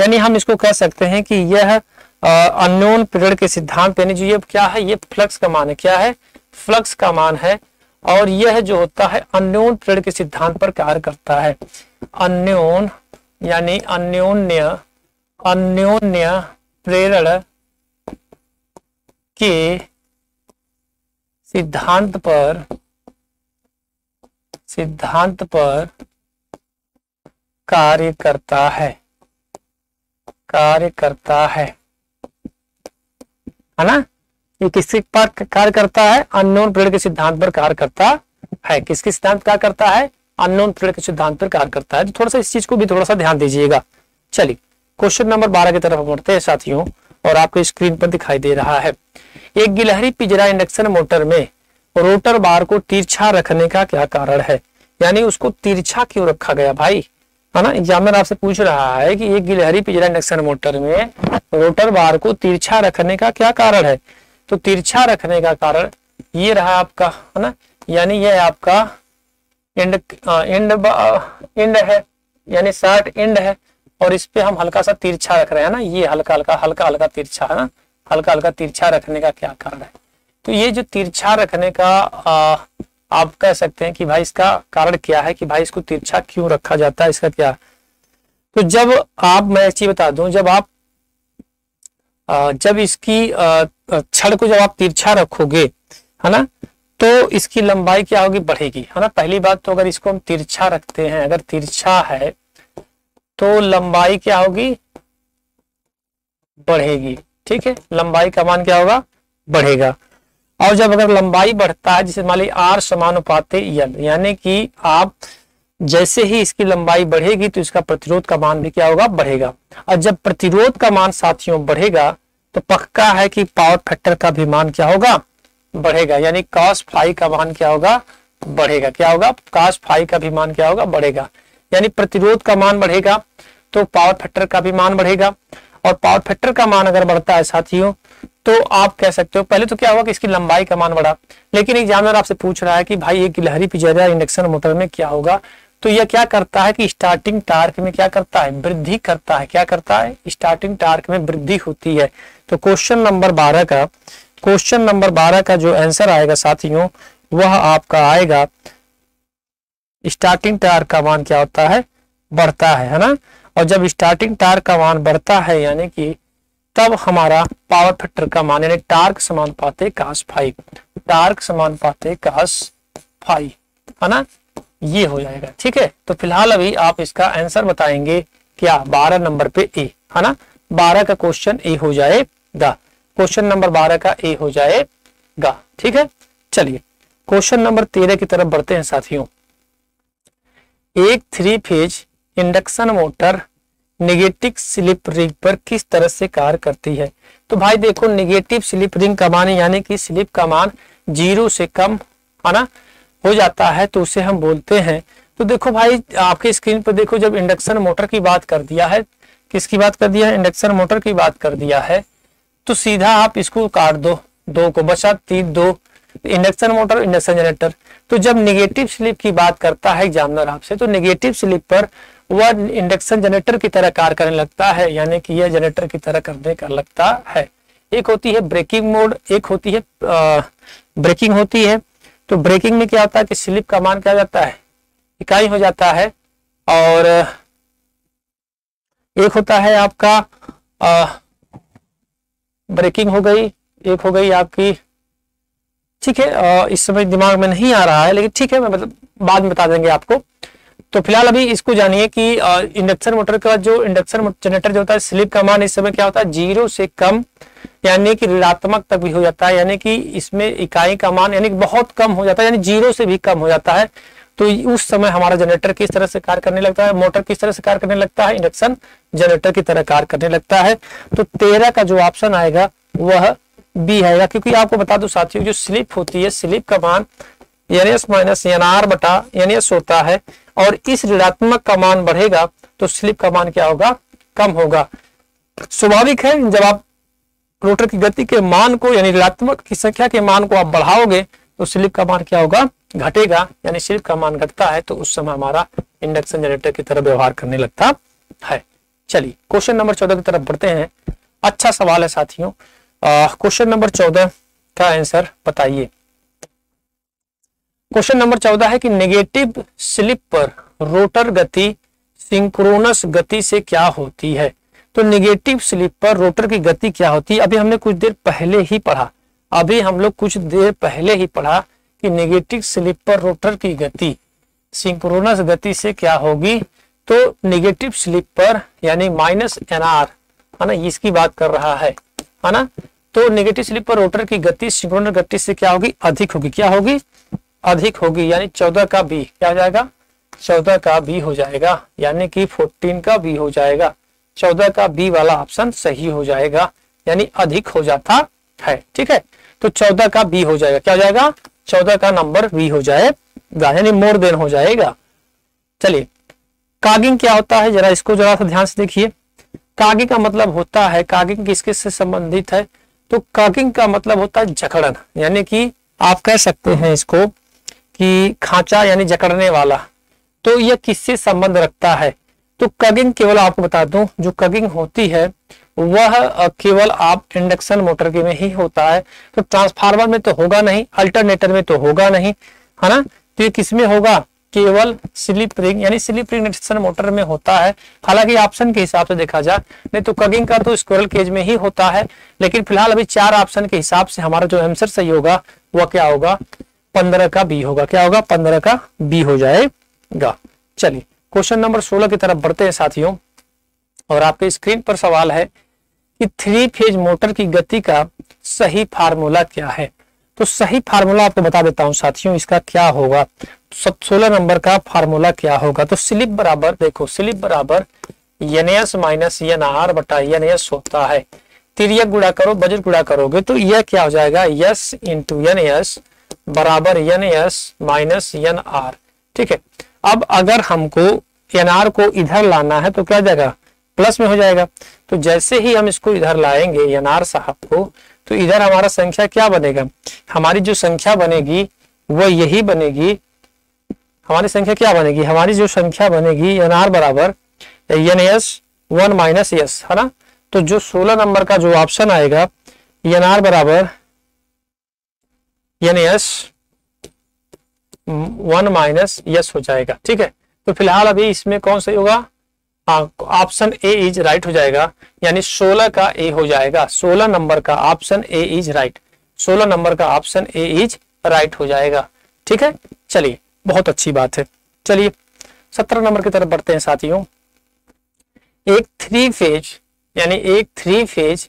यानी हम इसको कह सकते हैं कि यह अननोन पीरियड के सिद्धांत, यानी जो ये क्या है, ये फ्लक्स का मान है। क्या है? फ्लक्स का मान है। और यह जो होता है अननोन पीरियड के सिद्धांत पर कार्य करता है। अननोन यानी अन्योन्य प्रेरण के सिद्धांत पर कार्य करता है ना। ये किसके पर कार्य करता है? अननोन पीरियड के सिद्धांत पर कार्य करता है। किसके सिद्धांत कार्य करता है? अननोन पीरियड के सिद्धांत पर कार्य करता है। तो थोड़ा सा इस चीज को भी थोड़ा सा ध्यान दीजिएगा। चलिए क्वेश्चन नंबर 12 की तरफ बढ़ते हैं साथियों, और आपके स्क्रीन पर दिखाई दे रहा है। एक गिलहरी पिंजरा इंडक्शन मोटर में रोटर बार को तिरछा रखने का क्या कारण है? यानी उसको तिरछा क्यों रखा गया भाई, है ना। एग्जामिनर आपसे पूछ रहा है कि एक गिलहरी पिंजरा इंडक्शन मोटर में रोटर बार को तिरछा रखने का क्या कारण है। तो तिरछा रखने का कारण ये रहा आपका, है ना। यानी ये आपका एंड है, यानी शार्ट एंड है, और इस पे हम हल्का सा तिरछा रख रहे हैं ना। ये हल्का हल्का तिरछा है ना। हल्का हल्का तिरछा रखने का क्या कारण है? तो ये जो तिरछा रखने का आप कह सकते हैं कि भाई इसका कारण क्या है, कि भाई इसको तिरछा क्यों रखा जाता है, इसका क्या। तो जब आप, मैं एक चीज बता दूं, जब इसकी छड़ को जब आप तिरछा रखोगे, है ना, तो इसकी लंबाई क्या होगी? बढ़ेगी, है ना। पहली बात तो अगर इसको हम तिरछा रखते हैं, अगर तिरछा है तो लंबाई क्या होगी? बढ़ेगी, ठीक है। लंबाई का मान क्या होगा? बढ़ेगा। और जब अगर लंबाई बढ़ता है, जैसे मान ली R समानुपाते L, यानी कि आप जैसे ही इसकी लंबाई बढ़ेगी तो इसका प्रतिरोध का मान भी क्या होगा? बढ़ेगा। और जब प्रतिरोध का मान साथियों बढ़ेगा तो पक्का है कि पावर फैक्टर का भी मान क्या होगा? बढ़ेगा। यानी cos फाई का मान क्या होगा? बढ़ेगा। क्या होगा? cos फाई का भी मान क्या होगा? बढ़ेगा। यानी प्रतिरोध का मान बढ़ेगा तो पावर फैक्टर का भी मान बढ़ेगा। और पावर फैक्टर का मान अगर बढ़ता है साथियों तो आप कह सकते हो, पहले तो क्या होगा कि इसकी लंबाई का मान बढ़ा, लेकिन एग्जामिनर आपसे पूछ रहा है कि भाई एक गिलहरी पिंजरा इंडक्शन मोटर में क्या होगा। तो यह क्या करता है कि स्टार्टिंग टार्क में क्या करता है? वृद्धि करता है। क्या करता है? स्टार्टिंग टार्क में वृद्धि होती है। तो क्वेश्चन नंबर 12 का जो आंसर आएगा साथियों, वह आपका आएगा स्टार्टिंग टार्क का मान क्या होता है? बढ़ता है ना। और जब स्टार्टिंग टार्क का मान बढ़ता है यानी कि तब हमारा पावर फैक्टर का मान, यानी टार्क समानुपाते cos फाई, टार्क समानुपाते cos फाई, है ना, ये हो जाएगा। ठीक है। तो फिलहाल अभी आप इसका आंसर बताएंगे क्या? 12 नंबर पे ए, है ना। 12 का क्वेश्चन ए हो जाएगा। क्वेश्चन नंबर 12 का ए हो जाएगा। ठीक है। चलिए क्वेश्चन नंबर 13 की तरफ बढ़ते हैं साथियों। एक 3 phase induction motor negative slip ring पर किस तरह से कार्य करती है? तो भाई देखो, नेगेटिव स्लिप रिंग का मान यानी कि स्लिप का मान 0 से कम, है ना, हो जाता है तो उसे हम बोलते हैं। तो देखो भाई आपके स्क्रीन पर देखो, जब इंडक्शन मोटर की बात कर दिया है किसकी बात कर दिया है, इंडक्शन मोटर की बात कर दिया है, तो सीधा आप इसको काट दो, दो को बचा 3 2, इंडक्शन मोटर इंडक्शन जनरेटर। तो जब नेगेटिव स्लिप की बात करता है एग्जामिनर आपसे, तो नेगेटिव स्लिप पर वह इंडक्शन जनरेटर की तरह कार्य करने लगता है, यानी कि यह जनरेटर की तरह करने का लगता है। एक होती है ब्रेकिंग मोड, एक होती है ब्रेकिंग होती है। तो ब्रेकिंग में क्या होता है कि स्लिप का मान क्या हो जाता है, इकाई हो जाता है, और एक होता है आपका ब्रेकिंग हो गई, एक हो गई आपकी, ठीक है, इस समय दिमाग में नहीं आ रहा है, लेकिन ठीक है, मैं मतलब बाद में बता देंगे आपको। तो फिलहाल अभी इसको जानिए कि इंडक्शन मोटर का जो इंडक्शन जनरेटर जो होता है, स्लिप का मान इस समय क्या होता है, 0 से कम, यानी कि ऋणात्मक तक भी हो जाता है, यानी कि इसमें इकाई का मान यानी कि बहुत कम हो जाता है, यानी 0 से भी कम हो जाता है। तो उस समय हमारा जनरेटर किस तरह से कार्य करने लगता है, मोटर किस तरह से कार्य करने लगता है, इंडक्शन जनरेटर की तरह कार्य करने लगता है। तो 13 का जो ऑप्शन आएगा वह बी आएगा, क्योंकि आपको बता दो साथियों, जो स्लिप होती है, स्लिप का मान NS माइनस NR बटा NS होता है, और इस ऋणात्मक का मान बढ़ेगा तो स्लिप का मान क्या होगा, कम होगा। स्वाभाविक है, जब आप रोटर की गति के मान को यानी ऋणात्मक की संख्या के मान को आप बढ़ाओगे तो स्लिप का मान क्या होगा, घटेगा, यानी स्लिप का मान घटता है, तो उस समय हमारा इंडक्शन जनरेटर की तरह व्यवहार करने लगता है। चलिए क्वेश्चन नंबर 14 की तरफ बढ़ते हैं। अच्छा सवाल है साथियों। क्वेश्चन नंबर 14 का आंसर बताइए। क्वेश्चन नंबर 14 है कि नेगेटिव स्लिप पर रोटर गति सिंक्रोनस गति से क्या होती है। तो नेगेटिव स्लिप पर रोटर की गति क्या होती है, अभी हमने कुछ देर पहले ही पढ़ा, कि नेगेटिव स्लिप पर रोटर की गति सिंक्रोनस गति से क्या होगी। तो नेगेटिव स्लिप पर यानी माइनस NR है ना, इसकी बात कर रहा है ना। तो नेगेटिव स्लिप पर रोटर की गति सिंक्रोनस गति से क्या होगी, अधिक होगी। क्या होगी, अधिक होगी, यानी 14 का बी क्या हो जाएगा, 14 का बी हो जाएगा, यानी कि 14 का बी हो जाएगा। 14 का बी वाला ऑप्शन सही हो जाएगा, यानी अधिक हो जाता है। ठीक है, तो 14 का बी हो जाएगा, क्या हो जाएगा, 14 का नंबर बी हो जाएगा, यानी मोर देन हो जाएगा। चलिए कागिंग क्या होता है, जरा इसको जरा सा ध्यान से देखिए। कागिंग का मतलब होता है, कागिंग किसके से संबंधित है, तो कागिंग का मतलब होता है जकड़न, यानी कि आप कह सकते हैं इसको कि खांचा यानी जकड़ने वाला। तो यह किससे संबंध रखता है, तो कगिंग केवल आपको बता दूं, जो कगिंग होती है वह केवल आप इंडक्शन मोटर के में ही होता है। तो ट्रांसफार्मर में तो होगा नहीं, अल्टरनेटर में तो होगा नहीं, है ना। तो ये किस में होगा, केवल स्लिप रिंग यानी स्लिप रिंग इंडक्शन मोटर में होता है। हालांकि ऑप्शन के हिसाब से देखा जाए, नहीं तो कगिंग का तो स्क्विरल केज में ही होता है, लेकिन फिलहाल अभी 4 ऑप्शन के हिसाब से हमारा जो आंसर सही होगा वह क्या होगा, 15 का बी होगा। क्या होगा, 15 का बी हो जाएगा। चलिए क्वेश्चन नंबर 16 की तरफ बढ़ते हैं साथियों, और आपके स्क्रीन पर सवाल है कि 3 फेज मोटर की गति का सही फार्मूला क्या है। तो सही फार्मूला आपको बता देता हूं साथियों, इसका क्या होगा, 16 नंबर का फार्मूला क्या होगा। तो स्लिप बराबर, देखो स्लिप बराबर NS माइनस NR बटा NS होता है। तिर्यक गुणा करो, बजट गुणा करोगे तो यह क्या हो जाएगा, S इंटू NS बराबर NS माइनस NR। ठीक है, अब अगर हमको NR को इधर लाना है तो क्या हो जाएगा, प्लस में हो जाएगा। तो जैसे ही हम इसको इधर लाएंगे NR साहब को, तो इधर हमारा संख्या क्या बनेगा, हमारी जो संख्या बनेगी वो यही बनेगी। हमारी संख्या क्या बनेगी, हमारी जो संख्या बनेगी NR बराबर NS 1 माइनस S, है ना। तो जो 16 नंबर का जो ऑप्शन आएगा, NR बराबर NS 1 माइनस S हो जाएगा। ठीक है, तो फिलहाल अभी इसमें कौन सही होगा, ऑप्शन ए इज राइट हो जाएगा, यानी 16 का ए हो जाएगा। 16 नंबर का option A is right, 16 number का ऑप्शन ए इज राइट हो जाएगा। ठीक है, चलिए बहुत अच्छी बात है। चलिए 17 नंबर की तरफ बढ़ते हैं साथियों। एक 3 फेज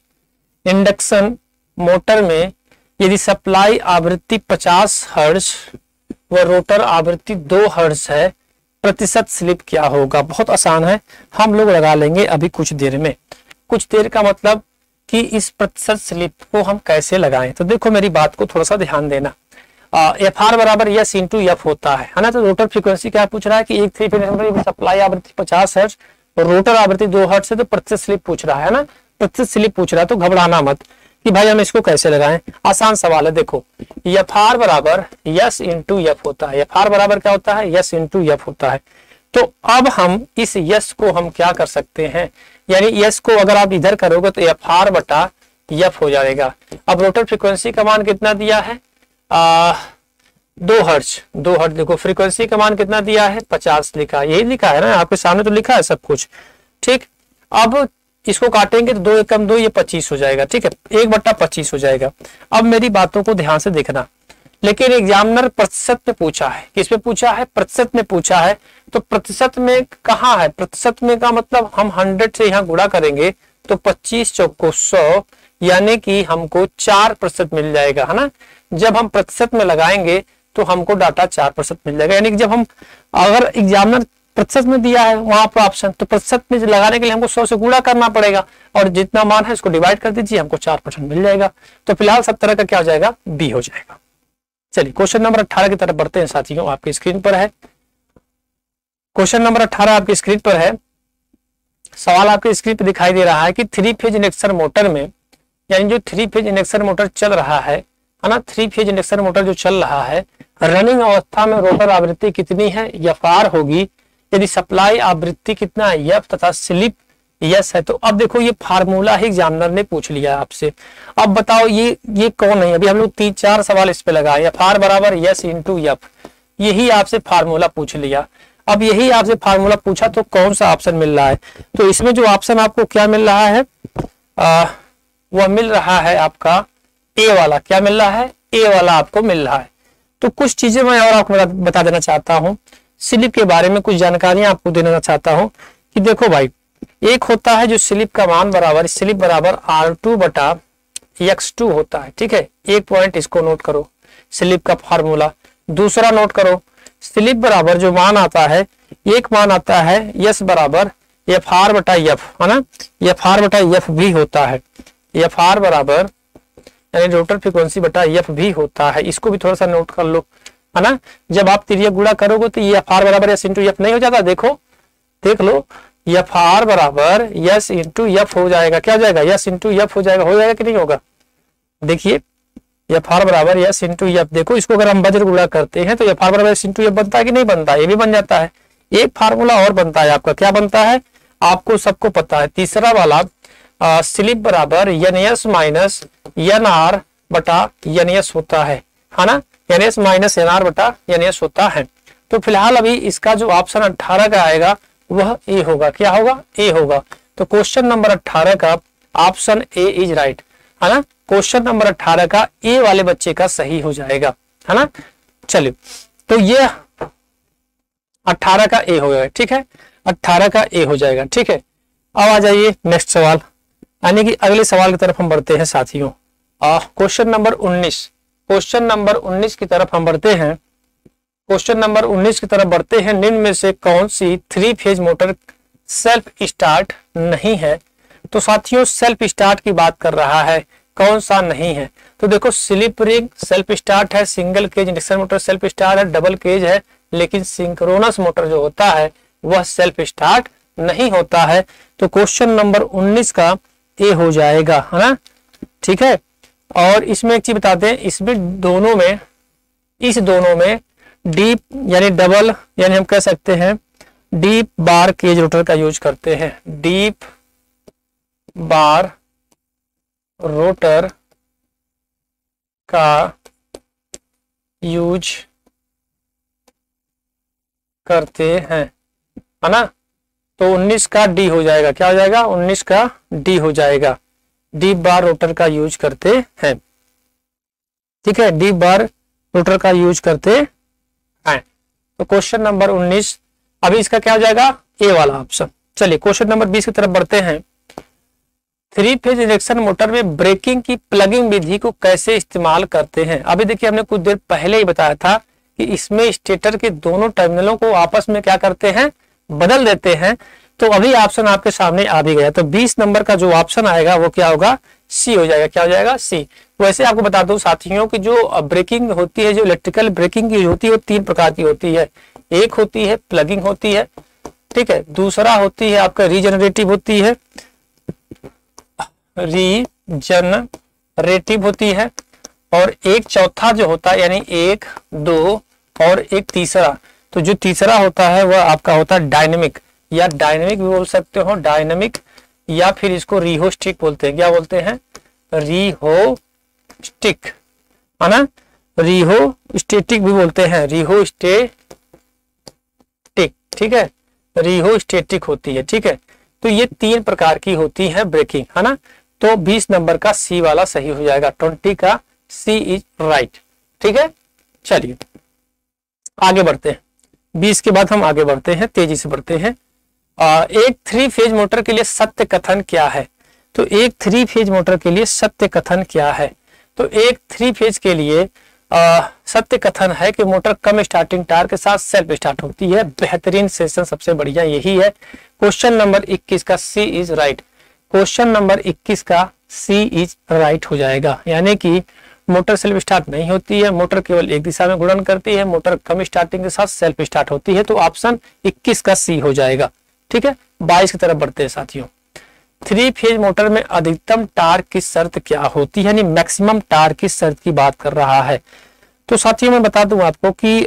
इंडक्शन मोटर में यदि सप्लाई आवृत्ति 50 हर्ट्ज व रोटर आवृत्ति 2 हर्ट्ज है, प्रतिशत स्लिप क्या होगा। बहुत आसान है, हम लोग लगा लेंगे अभी कुछ देर में। कुछ देर का मतलब कि इस प्रतिशत स्लिप को हम कैसे लगाएं। तो देखो मेरी बात को थोड़ा सा ध्यान देना। FR बराबर S इंटू F होता है ना। तो रोटर फ्रीक्वेंसी क्या पूछ रहा है कि एक 3 फेज सप्लाई आवृत्ति 50 हर्ट्ज रोटर आवृत्ति 2 हर्ट्ज से, तो प्रतिशत स्लिप पूछ रहा है ना, प्रतिशत स्लिप पूछ रहा है, तो घबराना मत कि भाई हम इसको कैसे लगाएं। आसान सवाल है। देखो एफ आर बराबर यस इंटू एफ होता है, एफ आर बराबर क्या होता है, यस इंटू एफ होता है। तो अब हम इस यस को हम क्या कर सकते हैं, यानी यस को अगर आप इधर करोगे तो एफ आर बटा एफ हो जाएगा। अब रोटर फ्रीक्वेंसी का मान कितना दिया है, 2 हर्ट्ज, 2 हर्ट्ज। देखो फ्रीक्वेंसी का मान कितना दिया है, 50 लिखा है, यही लिखा है ना आपके सामने, तो लिखा है सब कुछ। ठीक, अब इसको काटेंगे तो 2 एकम 2, ये 25 हो जाएगा। ठीक है, 1/25 हो जाएगा। अब मेरी बातों को ध्यान से देखना, लेकिन एग्जामिनर प्रतिशत में पूछा है, किस में पूछा है, प्रतिशत में पूछा है। तो प्रतिशत में कहाँ है, प्रतिशत में का मतलब हम 100 से यहाँ गुणा करेंगे तो 25 चौको 100, यानी कि हमको 4% मिल जाएगा, है ना। जब हम प्रतिशत में लगाएंगे तो हमको डाटा 4% मिल जाएगा, यानी कि जब हम अगर एग्जामिनर प्रतिशत में दिया है वहां पर ऑप्शन, तो प्रतिशत में लगाने के लिए हमको 100 से गुणा करना पड़ेगा, और जितना मान है उसको डिवाइड कर दीजिए, हमको 4% मिल जाएगा। तो फिलहाल सब तरह का क्या हो जाएगा, बी हो जाएगा। चलिए क्वेश्चन नंबर 18 की तरफ बढ़ते हैं साथियों, आपकी स्क्रीन पर है क्वेश्चन नंबर 18, आपकी स्क्रीन पर है। सवाल आपकी स्क्रीन पर दिखाई दे रहा है कि 3 फेज इंडक्शन मोटर में, यानी जो 3 फेज इंडक्शन मोटर चल रहा है ना, 3 फेज इंडक्शन मोटर जो चल रहा है, रनिंग अवस्था में रोटर आवृत्ति कितनी है, एफ आर होगी। यदि सप्लाई आवृत्ति कितना है, एफ, तथा स्लिप यस है। तो अब देखो ये फार्मूला ही एग्जामिनर ने पूछ लिया आपसे। अब बताओ ये कौन है, अभी हम लोग 3-4 सवाल इस पे लगाए, एफ आर बराबर यस इंटू एफ, यही आपसे फार्मूला पूछ लिया। अब यही आपसे फार्मूला पूछा तो कौन सा ऑप्शन मिल रहा है, तो इसमें जो ऑप्शन आपको क्या मिल रहा है, वह मिल रहा है आपका ए वाला। क्या मिल रहा है, ए वाला आपको मिल रहा है। तो कुछ चीजें मैं और आपको बता देना चाहता हूँ, स्लिप के बारे में कुछ जानकारियां आपको देना चाहता हूँ कि देखो भाई, एक होता है जो स्लिप का मान बराबर, स्लिप बराबर R2 बटा X2 होता है। ठीक है, एक पॉइंट इसको नोट करो, स्लिप का फार्मूला। दूसरा नोट करो, स्लिप बराबर जो मान आता है, एक मान आता है यस बराबर एफ आर बटा एफ, है ना, एफ आर बटा एफ भी होता है, एफ आर बराबर यानी रोटर फ्रीक्वेंसी बटा एफ भी होता है। इसको भी थोड़ा सा नोट कर लो, है ना। जब आप तिरिया गुणा करोगे तो ये एफ आर बराबर यस इंटू एफ नहीं हो जाता, देखो देख लो, एफ आर बराबर यस इंटू एफ हो जाएगा। क्या हो जाएगा, यस इंटू एफ हो जाएगा कि नहीं होगा। देखिए एफ आर बराबर यस इंटू एफ, देखो इसको अगर हम वज्र गुणा करते हैं तो एफ आर बराबर यस इंटू एफ बनता है कि नहीं बनता है, ये भी बन जाता है। एक फार्मूला और बनता है आपका, क्या बनता है, आपको सबको पता है, तीसरा वाला, स्लिप बराबर N S minus N R बटा एन एस होता है ना, N S minus N R बटा एन एस होता है। तो फिलहाल अभी इसका जो ऑप्शन 18 का आएगा वह ए होगा। क्या होगा, ए होगा। तो क्वेश्चन नंबर 18 का ऑप्शन ए इज राइट, है ना। क्वेश्चन नंबर 18 का ए वाले बच्चे का सही हो जाएगा, है ना। चलिए, तो ये 18 का ए हो गया, ठीक है, 18 का ए हो जाएगा, ठीक है। अब आ जाइए नेक्स्ट सवाल, यानी कि अगले सवाल की तरफ हम बढ़ते हैं साथियों। क्वेश्चन नंबर 19, क्वेश्चन नंबर 19 की तरफ हम बढ़ते हैं। क्वेश्चन नंबर 19 की तरफ बढ़ते हैं। निम्न में से कौन सी 3 फेज मोटर सेल्फ स्टार्ट नहीं है। तो साथियों सेल्फ स्टार्ट की बात कर रहा है, कौन सा नहीं है। तो देखो स्लिप रिंग सेल्फ स्टार्ट है, single cage induction motor self start है, डबल केज है, लेकिन सिंक्रोनस मोटर जो होता है वह सेल्फ स्टार्ट नहीं होता है। तो क्वेश्चन नंबर 19 का ए हो जाएगा, है ना, ठीक है। और इसमें एक चीज बताते हैं, इसमें दोनों में, इस दोनों में डीप यानी डबल यानी हम कह सकते हैं डीप बार केज रोटर का यूज करते हैं, डीप बार रोटर का यूज करते हैं, है ना। तो 19 का डी हो जाएगा। क्या हो जाएगा, 19 का डी हो जाएगा। डीप बार रोटर का यूज करते हैं, ठीक है, डीप बार रोटर का यूज करते हैं। तो क्वेश्चन नंबर 19 अभी इसका क्या हो जाएगा, ए वाला ऑप्शन। चलिए क्वेश्चन नंबर 20 की तरफ बढ़ते हैं। 3 फेज इंडक्शन मोटर में ब्रेकिंग की प्लगिंग विधि को कैसे इस्तेमाल करते हैं। अभी देखिए हमने कुछ देर पहले ही बताया था कि इसमें स्टेटर के दोनों टर्मिनलों को आपस में क्या करते हैं, बदल देते हैं। तो अभी ऑप्शन आपके सामने आ भी गया। तो 20 नंबर का जो ऑप्शन आएगा वो क्या होगा, सी हो जाएगा। क्या हो जाएगा, सी। वैसे आपको बता दूं साथियों की जो ब्रेकिंग होती है, जो इलेक्ट्रिकल ब्रेकिंग की होती है वो 3 प्रकार की होती है। एक होती है प्लगिंग होती है, ठीक है। दूसरा होती है आपका रीजनरेटिव होती है, रीजनरेटिव होती है। और एक चौथा जो होता है यानी 1, 2 और एक तीसरा, तो जो तीसरा होता है वह आपका होता है डायनेमिक, या डायनेमिक भी बोल सकते हो, डायनेमिक, या फिर इसको रिहोस्टिक बोलते हैं। क्या बोलते हैं? रिहोस्टिक, है ना, रिहोस्टेटिक भी बोलते हैं, रिहोस्टेटिक, ठीक है, रिहोस्टेटिक होती है, ठीक है। तो ये 3 प्रकार की होती है ब्रेकिंग, है ना। तो 20 नंबर का सी वाला सही हो जाएगा, 20 का सी इज राइट, ठीक है। चलिए आगे बढ़ते हैं, 20 के बाद हम आगे बढ़ते हैं, तेजी से बढ़ते हैं। एक 3 फेज मोटर के लिए सत्य कथन क्या है? तो एक 3 फेज मोटर के लिए सत्य कथन क्या है? तो एक 3 फेज के लिए सत्य कथन है कि मोटर कम स्टार्टिंग टार्क के साथ सेल्फ स्टार्ट होती है। बेहतरीन सेशन, सबसे बढ़िया यही है। क्वेश्चन नंबर 21 का सी इज राइट, क्वेश्चन नंबर 21 का सी इज राइट हो जाएगा। यानी कि मोटर सेल्फ स्टार्ट नहीं होती है, मोटर केवल एक दिशा में घूर्णन करती है, मोटर कम स्टार्टिंग के साथ सेल्फ स्टार्ट होती है। तो ऑप्शन 21 का सी हो जाएगा, ठीक है। 22 की तरफ बढ़ते हैं साथियों। 3 फेज मोटर में अधिकतम टार्क की शर्त क्या होती है, यानी मैक्सिमम टार्क की शर्त की बात कर रहा है। तो साथियों मैं बता दूं आपको कि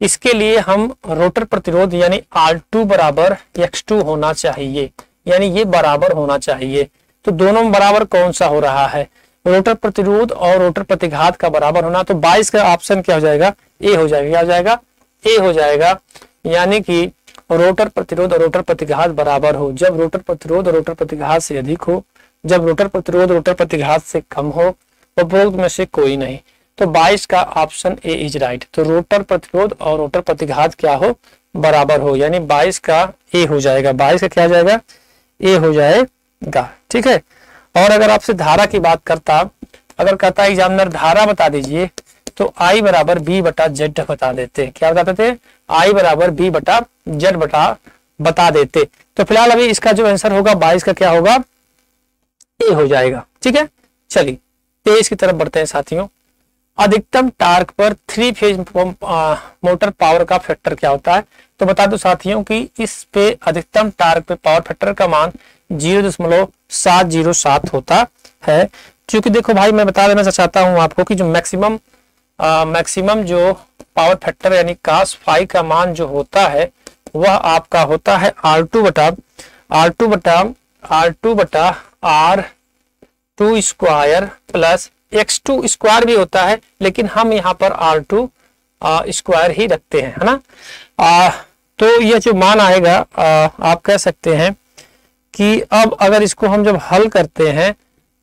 इसके लिए हम रोटर प्रतिरोध यानी R2 बराबर X2 होना चाहिए, यानी ये बराबर होना चाहिए। तो दोनों में बराबर कौन सा हो रहा है? रोटर प्रतिरोध और रोटर प्रतिघात का बराबर होना। तो 22 का ऑप्शन क्या हो जाएगा? ए हो जाएगा। क्या हो जाएगा? ए हो जाएगा। यानी कि रोटर प्रतिरोध और रोटर प्रतिघात बराबर हो, जब रोटर प्रतिरोध रोटर प्रतिघात से अधिक हो, जब रोटर प्रतिरोध रोटर प्रतिघात से कम हो, उपरोक्त में से कोई नहीं। तो 22 का ऑप्शन ए इज राइट। तो रोटर प्रतिरोध और रोटर प्रतिघात क्या हो? बराबर हो, यानी 22 का ए हो जाएगा। 22 का क्या हो जाएगा? ए हो जाएगा, ठीक है। और अगर आपसे धारा की बात करता, अगर कहता एग्जामिनर धारा बता दीजिए, तो I बराबर बी बटा जेड बता देते। क्या बताते थे? I बराबर बी बटा जेड बता देते। तो फिलहाल अभी इसका जो आंसर होगा 22 का क्या होगा? ए हो जाएगा, ठीक है। चलिए 23 की तरफ बढ़ते हैं साथियों। अधिकतम टार्क पर 3 फेज मोटर पावर का फैक्टर क्या होता है? तो बता दो साथियों कि इस पे अधिकतम टार्क पे पावर फैक्टर का मान 0.707 होता है। क्योंकि देखो भाई, मैं बता देना चाहता हूं आपको कि जो मैक्सिमम जो पावर फैक्टर यानी cos फाई का मान जो होता है वह आपका होता है R2 बटा R2 square plus X2 square भी होता है, लेकिन हम यहाँ पर R2 स्क्वायर ही रखते हैं, है ना। तो यह जो मान आएगा आप कह सकते हैं कि अब अगर इसको हम जब हल करते हैं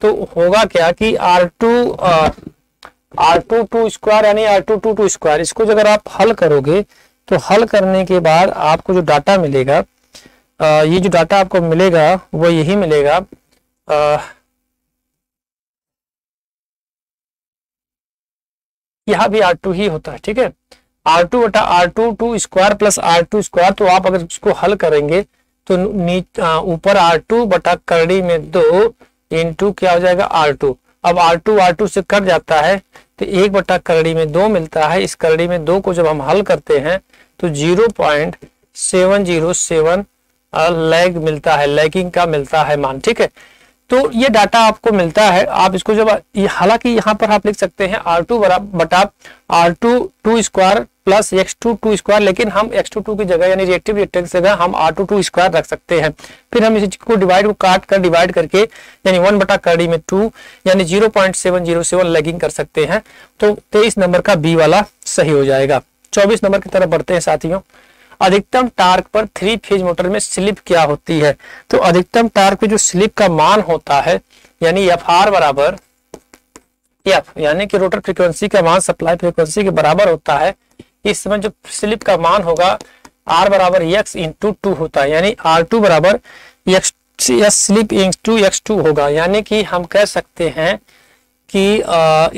तो होगा क्या कि R2 स्क्वायर यानी R2 स्क्वायर, इसको अगर आप हल करोगे तो हल करने के बाद आपको जो डाटा मिलेगा, ये जो डाटा आपको मिलेगा वो यही मिलेगा। यहाँ भी R2 ही होता है, ठीक है। R2 बटा R2 square plus R2 square. तो आप अगर इसको हल करेंगे तो ऊपर R2 बटा करड़ी में 2 इंटू क्या हो जाएगा? R2। अब R2 से कट जाता है तो 1 बटा करड़ी में 2 मिलता है। इस करड़ी में 2 को जब हम हल करते हैं तो 0.707 लैग मिलता है, लैगिंग का मिलता है मान, ठीक है। तो ये डाटा आपको मिलता है। आप इसको जब हालांकि यहाँ पर आप लिख सकते हैं R2 बटा R2 square plus X2 square, लेकिन हम X2 की जगह यानी रिएक्टिव रिएक्टेंस की जगह हम R2 स्क्वायर रख सकते हैं। फिर हम इसको काट कर डिवाइड करके यानी 1 बटा करड़ी में 2 यानी 0.707 लैगिंग कर सकते हैं। तो 23 नंबर का बी वाला सही हो जाएगा। 24 नंबर की तरफ बढ़ते हैं साथियों। अधिकतम टार्क पर 3 फेज मोटर में स्लिप क्या होती है? तो अधिकतम टार्क पे जो स्लिप का मान होता है यानी FR बराबर F, यानी कि रोटर फ्रीक्वेंसी का मान सप्लाई फ्रीक्वेंसी के बराबर होता है। इस समय जो स्लिप का मान होगा R बराबर X इंटू 2 होता है, यानी R2 बराबर X स्लिप इंटू X2 होगा। यानी कि हम कह सकते हैं कि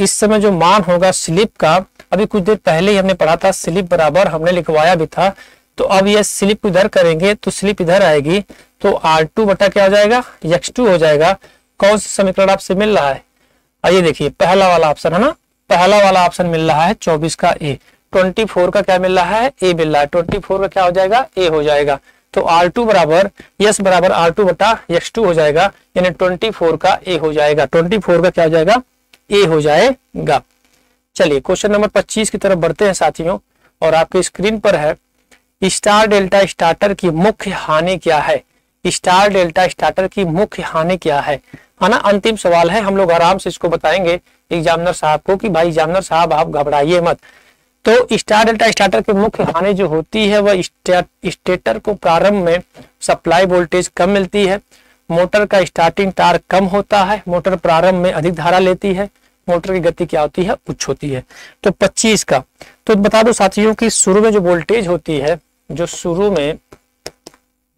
इस समय जो मान होगा स्लिप का, अभी कुछ देर पहले ही हमने पढ़ा था, स्लिप बराबर हमने लिखवाया भी था। तो अब ये स्लिप इधर करेंगे तो स्लिप इधर आएगी, तो R2 बटा क्या हो जाएगा? X2 हो जाएगा। कौन सा समीकरण आपसे मिल रहा है? आइए देखिए, पहला वाला ऑप्शन है ना, पहला वाला ऑप्शन मिल रहा है 24 का ए। 24 का क्या मिल रहा है, ए मिल रहा है। 24 का क्या हो जाएगा, ए हो जाएगा। तो R2 बराबर यस बराबर R2 बटा X2 हो जाएगा, यानी 24 का ए हो जाएगा। 24 का क्या हो जाएगा, ए हो जाएगा। चलिए क्वेश्चन नंबर 25 की तरफ बढ़ते हैं साथियों, और आपके स्क्रीन पर है स्टार डेल्टा स्टार्टर की मुख्य हानि क्या है। स्टार डेल्टा स्टार्टर की मुख्य हानि क्या है ना। अंतिम सवाल है, हम लोग आराम से इसको बताएंगे एग्जामिनर साहब को कि भाई एग्जामिनर साहब आप घबराइए मत। तो स्टार डेल्टा स्टार्टर की मुख्य हानि जो होती है वह स्टेटर को प्रारंभ में सप्लाई वोल्टेज कम मिलती है, मोटर का स्टार्टिंग टार्क कम होता है, मोटर प्रारंभ में अधिक धारा लेती है, मोटर की गति क्या होती है, उच्च होती है। तो 25 का तो बता दो साथियों कि शुरू में जो वोल्टेज होती है, जो शुरू में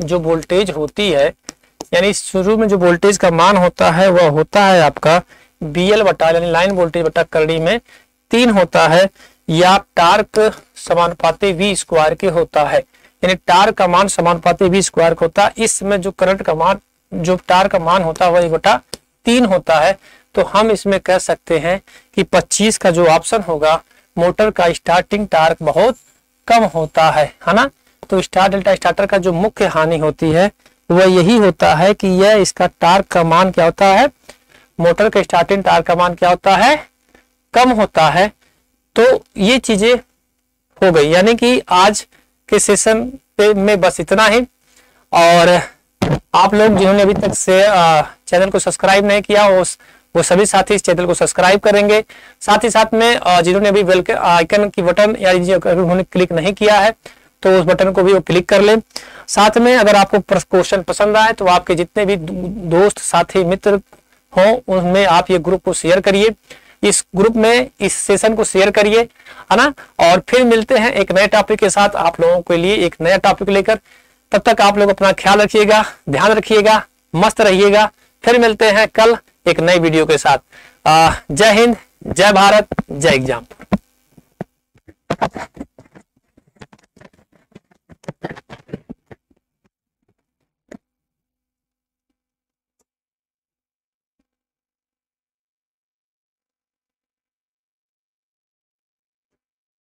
जो वोल्टेज होती है, यानी शुरू में जो वोल्टेज का मान होता है वह होता है आपका BL बटा यानी लाइन वोल्टेज बटा करड़ी में 3 होता है, या टार्क समानुपाती V स्क्वायर के होता है, यानी टार्क का मान समानुपाती V स्क्वायर का होता है। इसमें जो करंट का मान, जो टार्क का मान होता है वह 1/3 होता है। तो हम इसमें कह सकते हैं कि 25 का जो ऑप्शन होगा, मोटर का स्टार्टिंग टार्क बहुत कम होता है ना। तो स्टार डेल्टा स्टार्टर का जो मुख्य हानि होती है वह यही होता है कि यह इसका टार्क का मान क्या होता है, मोटर के स्टार्टिंग टार्क का मान क्या होता है, कम होता है। तो ये चीजें हो गई, यानी कि आज के सेशन पे में बस इतना ही। और आप लोग जिन्होंने अभी तक से चैनल को सब्सक्राइब नहीं किया वो सभी साथी इस चैनल को सब्सक्राइब करेंगे। साथ ही साथ में जिन्होंने अभी बेल के आइकन की बटन या उन्होंने क्लिक नहीं किया है तो उस बटन को भी वो क्लिक कर ले। साथ में अगर आपको क्वेश्चन पसंद आए तो आपके जितने भी दोस्त साथी मित्र हो उनमें आप ये ग्रुप को शेयर करिए, इस ग्रुप में इस सेशन को शेयर करिए, है ना। और फिर मिलते हैं एक नए टॉपिक के साथ आप लोगों के लिए, एक नया टॉपिक लेकर। तब तक आप लोग अपना ख्याल रखिएगा, ध्यान रखिएगा, मस्त रहिएगा। फिर मिलते हैं कल एक नई वीडियो के साथ। जय हिंद, जय भारत, जय एग्जाम।